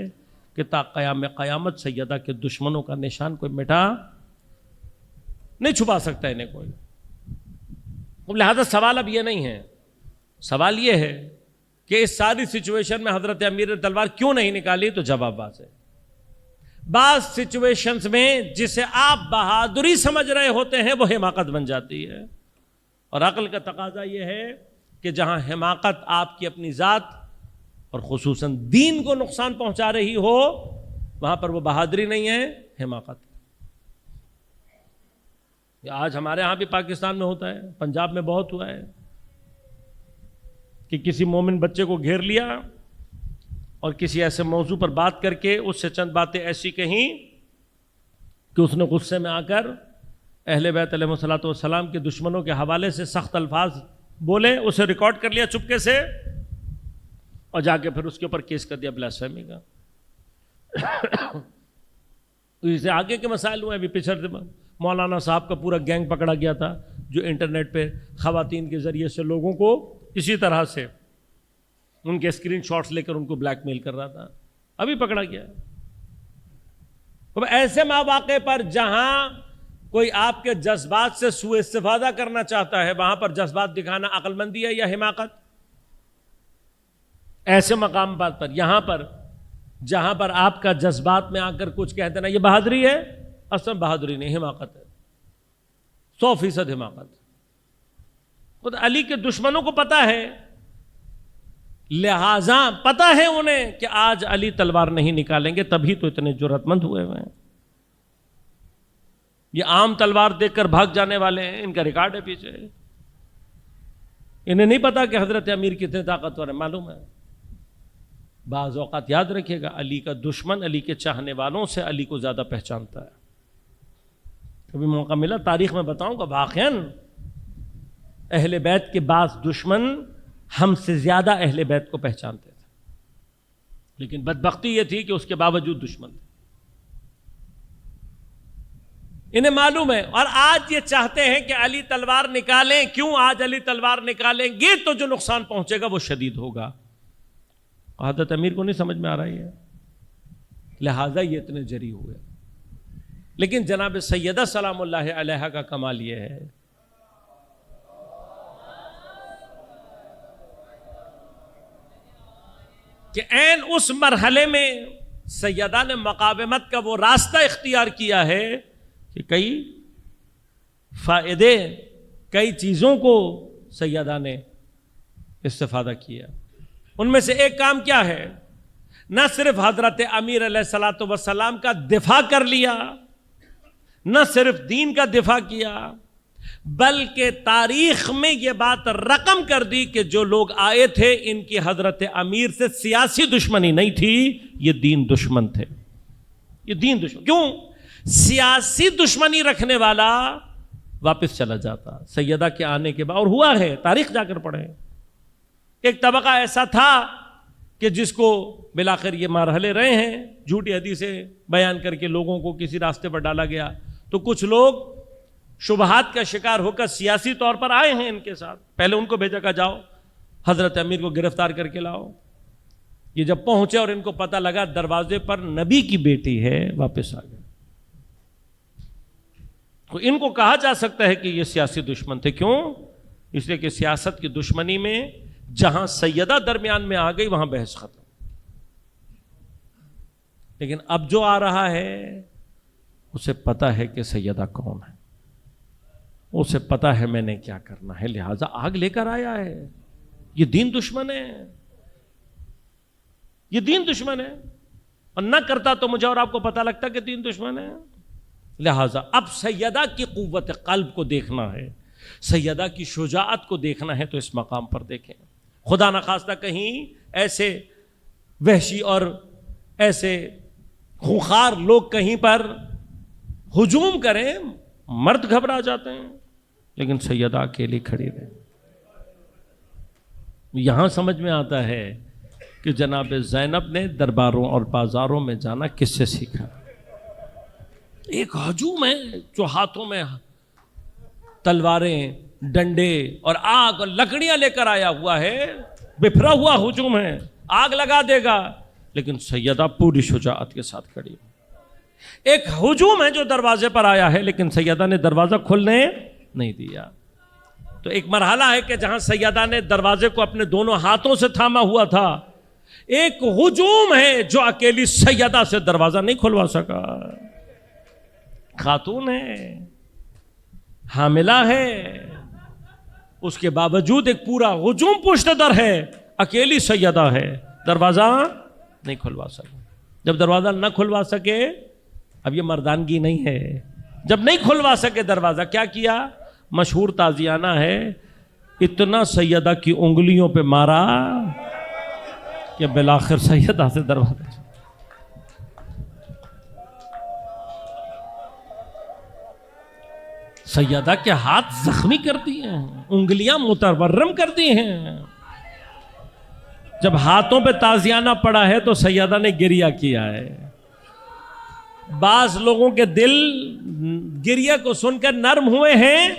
Speaker 1: کہ تا قیام قیامت سیدہ کے دشمنوں کا نشان کوئی مٹا نہیں چھپا سکتا انہیں کوئی۔ لہذا سوال اب یہ نہیں ہے، سوال یہ ہے کہ اس ساری سچویشن میں حضرت امیر نے تلوار کیوں نہیں نکالی، تو جواب واضح ہے۔ بعض سچویشنز میں جسے آپ بہادری سمجھ رہے ہوتے ہیں وہ حماقت بن جاتی ہے، اور عقل کا تقاضا یہ ہے کہ جہاں حماقت آپ کی اپنی ذات اور خصوصاً دین کو نقصان پہنچا رہی ہو، وہاں پر وہ بہادری نہیں ہے، حماقت۔ آج ہمارے ہاں بھی پاکستان میں ہوتا ہے، پنجاب میں بہت ہوا ہے کہ کسی مومن بچے کو گھیر لیا اور کسی ایسے موضوع پر بات کر کے اس سے چند باتیں ایسی کہیں کہ اس نے غصے میں آ کر اہل بیت علیہ الصلوۃ والسلام کے دشمنوں کے حوالے سے سخت الفاظ بولے، اسے ریکارڈ کر لیا چپکے سے اور جا کے پھر اس کے اوپر کیس کر دیا بلاسفیمی کا۔ اسے آگے کے مسائل ہوئے، ابھی پچھلے مولانا صاحب کا پورا گینگ پکڑا گیا تھا جو انٹرنیٹ پہ خواتین کے ذریعے سے لوگوں کو اسی طرح سے ان کے اسکرین شاٹس لے کر ان کو بلیک میل کر رہا تھا، ابھی پکڑا گیا۔ اب ایسے مواقع پر جہاں کوئی آپ کے جذبات سے سوء استفادہ کرنا چاہتا ہے، وہاں پر جذبات دکھانا عقل مندی ہے یا حماقت؟ ایسے مقام پر یہاں پر جہاں پر آپ کا جذبات میں آ کر کچھ کہتے نا، یہ بہادری ہے، اصل بہادری نہیں، حماقت ہے، 100% حماقت۔ خود علی کے دشمنوں کو پتا ہے، لہذا پتا ہے انہیں کہ آج علی تلوار نہیں نکالیں گے، تبھی تو اتنے جرأت مند ہوئے ہیں۔ یہ عام تلوار دیکھ کر بھاگ جانے والے ہیں، ان کا ریکارڈ ہے پیچھے۔ انہیں نہیں پتا کہ حضرت امیر کتنے طاقتور ہیں، معلوم ہے۔ بعض اوقات یاد رکھیے گا، علی کا دشمن علی کے چاہنے والوں سے علی کو زیادہ پہچانتا ہے۔ کبھی موقع ملا تاریخ میں بتاؤں گا، واقعاً اہل بیت کے بعض دشمن ہم سے زیادہ اہل بیت کو پہچانتے تھے، لیکن بدبختی یہ تھی کہ اس کے باوجود دشمن تھے۔ انہیں معلوم ہے، اور آج یہ چاہتے ہیں کہ علی تلوار نکالیں۔ کیوں آج علی تلوار نکالیں گے تو جو نقصان پہنچے گا وہ شدید ہوگا۔ حضرت امیر کو نہیں سمجھ میں آ رہی ہے، لہذا یہ اتنے جری ہوئے۔ لیکن جناب سیدہ سلام اللہ علیہا کا کمال یہ ہے کہ عین اس مرحلے میں سیدہ نے مقاومت کا وہ راستہ اختیار کیا ہے کہ کئی فائدے، کئی چیزوں کو سیدہ نے استفادہ کیا۔ ان میں سے ایک کام کیا ہے؟ نہ صرف حضرت امیر علیہ الصلوۃ والسلام کا دفاع کر لیا، نہ صرف دین کا دفاع کیا، بلکہ تاریخ میں یہ بات رقم کر دی کہ جو لوگ آئے تھے ان کی حضرت امیر سے سیاسی دشمنی نہیں تھی، یہ دین دشمن تھے۔ یہ دین دشمن کیوں؟ سیاسی دشمنی رکھنے والا واپس چلا جاتا سیدہ کے آنے کے بعد، اور ہوا ہے، تاریخ جا کر پڑھیں۔ ایک طبقہ ایسا تھا کہ جس کو بالآخر یہ مرحلے رہے ہیں، جھوٹی حدیثیں بیان کر کے لوگوں کو کسی راستے پر ڈالا گیا، تو کچھ لوگ شبہات کا شکار ہو کر سیاسی طور پر آئے ہیں ان کے ساتھ۔ پہلے ان کو بھیجا کہ جاؤ حضرت امیر کو گرفتار کر کے لاؤ۔ یہ جب پہنچے اور ان کو پتہ لگا دروازے پر نبی کی بیٹی ہے، واپس آ گئے۔ تو ان کو کہا جا سکتا ہے کہ یہ سیاسی دشمن تھے۔ کیوں؟ اس لیے کہ سیاست کی دشمنی میں جہاں سیدہ درمیان میں آ گئی وہاں بحث ختم۔ لیکن اب جو آ رہا ہے اسے پتا ہے کہ سیدہ کون ہے، اسے پتا ہے میں نے کیا کرنا ہے، لہذا آگ لے کر آیا ہے۔ یہ دین دشمن ہے، یہ دین دشمن ہے، اور نہ کرتا تو مجھے اور آپ کو پتا لگتا کہ دین دشمن ہے۔ لہذا اب سیدہ کی قوت قلب کو دیکھنا ہے، سیدہ کی شجاعت کو دیکھنا ہے، تو اس مقام پر دیکھیں۔ خدا نخواستہ کہیں ایسے وحشی اور ایسے خونخوار لوگ کہیں پر ہجوم کریں، مرد گھبرا جاتے ہیں، لیکن سیدہ اکیلی کھڑی رہے۔ یہاں سمجھ میں آتا ہے کہ جناب زینب نے درباروں اور بازاروں میں جانا کس سے سیکھا۔ ایک ہجوم ہے جو ہاتھوں میں تلواریں، ڈنڈے اور آگ اور لکڑیاں لے کر آیا ہوا ہے، بپھرا ہوا ہجوم ہے، آگ لگا دے گا، لیکن سیدہ پوری شجاعت کے ساتھ کھڑی۔ ایک ہجوم ہے جو دروازے پر آیا ہے، لیکن سیدہ نے دروازہ کھلنے نہیں دیا۔ تو ایک مرحلہ ہے کہ جہاں سیدہ نے دروازے کو اپنے دونوں ہاتھوں سے تھاما ہوا تھا. ایک ہجوم ہے جو اکیلی سیدہ سے دروازہ نہیں کھلوا سکا. خاتون ہے, حاملہ ہے, اس کے باوجود ایک پورا ہجوم پشت در ہے, اکیلی سیدہ ہے, دروازہ نہیں کھلوا سکا. جب دروازہ نہ کھلوا سکے, اب یہ مردانگی نہیں ہے, جب نہیں کھلوا سکے دروازہ, کیا کیا؟ مشہور تازیانہ ہے, اتنا سیدہ کی انگلیوں پہ مارا کہ بالآخر سیدہ سے دروازہ. سیدہ کے ہاتھ زخمی کرتی ہیں, انگلیاں متورم کرتی ہیں. جب ہاتھوں پہ تازیانہ پڑا ہے تو سیدہ نے گریہ کیا ہے. بعض لوگوں کے دل گریہ کو سن کر نرم ہوئے ہیں,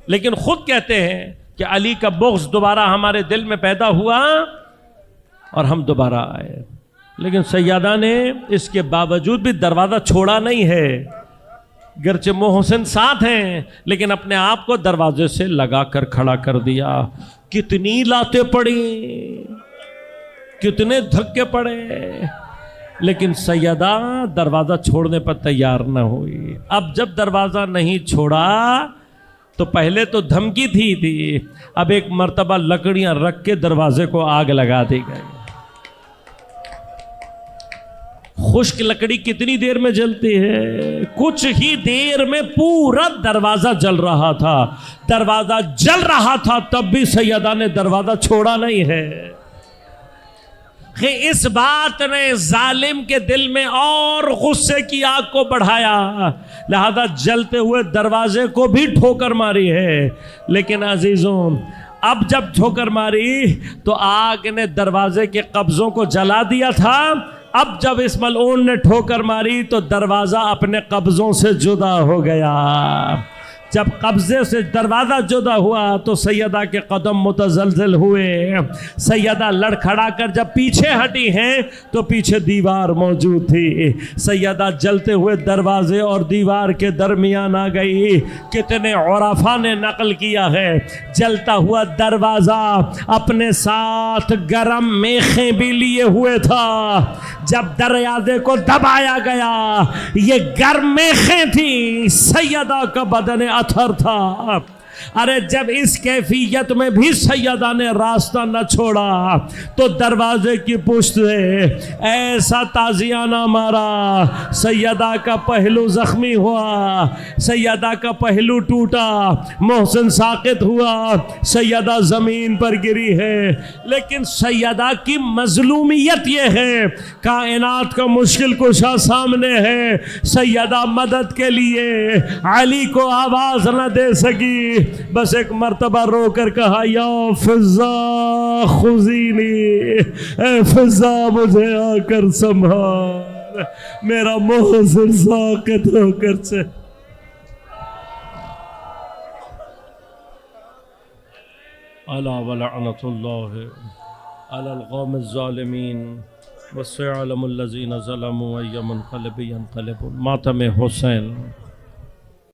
Speaker 1: لیکن خود کہتے ہیں کہ علی کا بغض دوبارہ ہمارے دل میں پیدا ہوا اور ہم دوبارہ آئے. لیکن سیدہ نے اس کے باوجود بھی دروازہ چھوڑا نہیں ہے. گرچہ محسن ساتھ ہیں لیکن اپنے آپ کو دروازے سے لگا کر کھڑا کر دیا. کتنی لاتیں پڑی, کتنے دھکے پڑے, لیکن سیدہ دروازہ چھوڑنے پر تیار نہ ہوئی. اب جب دروازہ نہیں چھوڑا تو پہلے تو دھمکی تھی, اب ایک مرتبہ لکڑیاں رکھ کے دروازے کو آگ لگا دی گئی. خشک لکڑی کتنی دیر میں جلتی ہے؟ کچھ ہی دیر میں پورا دروازہ جل رہا تھا. دروازہ جل رہا تھا تب بھی سیدہ نے دروازہ چھوڑا نہیں ہے. اس بات نے ظالم کے دل میں اور غصے کی آگ کو بڑھایا, لہذا جلتے ہوئے دروازے کو بھی ٹھوکر ماری ہے. لیکن عزیزوں, اب جب ٹھوکر ماری تو آگ نے دروازے کے قبضوں کو جلا دیا تھا. اب جب اس ملعون نے ٹھوکر ماری تو دروازہ اپنے قبضوں سے جدا ہو گیا. جب قبضے سے دروازہ جدا ہوا تو سیدہ کے قدم متزلزل ہوئے. سیدہ لڑکھڑا کر جب پیچھے ہٹی ہیں تو پیچھے دیوار موجود تھی. سیدہ جلتے ہوئے دروازے اور دیوار کے درمیان آ گئی. کتنے عرفاء نے نقل کیا ہے جلتا ہوا دروازہ اپنے ساتھ گرم میخیں بھی لیے ہوئے تھا. جب دروازے کو دبایا گیا یہ گرم میخیں تھی, سیدہ کا بدن اثر تھا. ارے جب اس کیفیت میں بھی سیدہ نے راستہ نہ چھوڑا تو دروازے کی پشت سے ایسا تازیانہ مارا, سیدہ کا پہلو زخمی ہوا, سیدہ کا پہلو ٹوٹا, محسن ساقط ہوا, سیدہ زمین پر گری ہے. لیکن سیدہ کی مظلومیت یہ ہے, کائنات کا مشکل کشا سامنے ہے, سیدہ مدد کے لیے علی کو آواز نہ دے سکی, بس ایک مرتبہ رو کر کہا یا فضا خذینی, اے فضا مجھے آ کر سنبھال, میرا محسن ساقط ہو کر سے. الا ولعنۃ اللہ علی القوم الظالمین وسيعلم الذين ظلموا أي منقلب ينقلبون. ماتم حسین.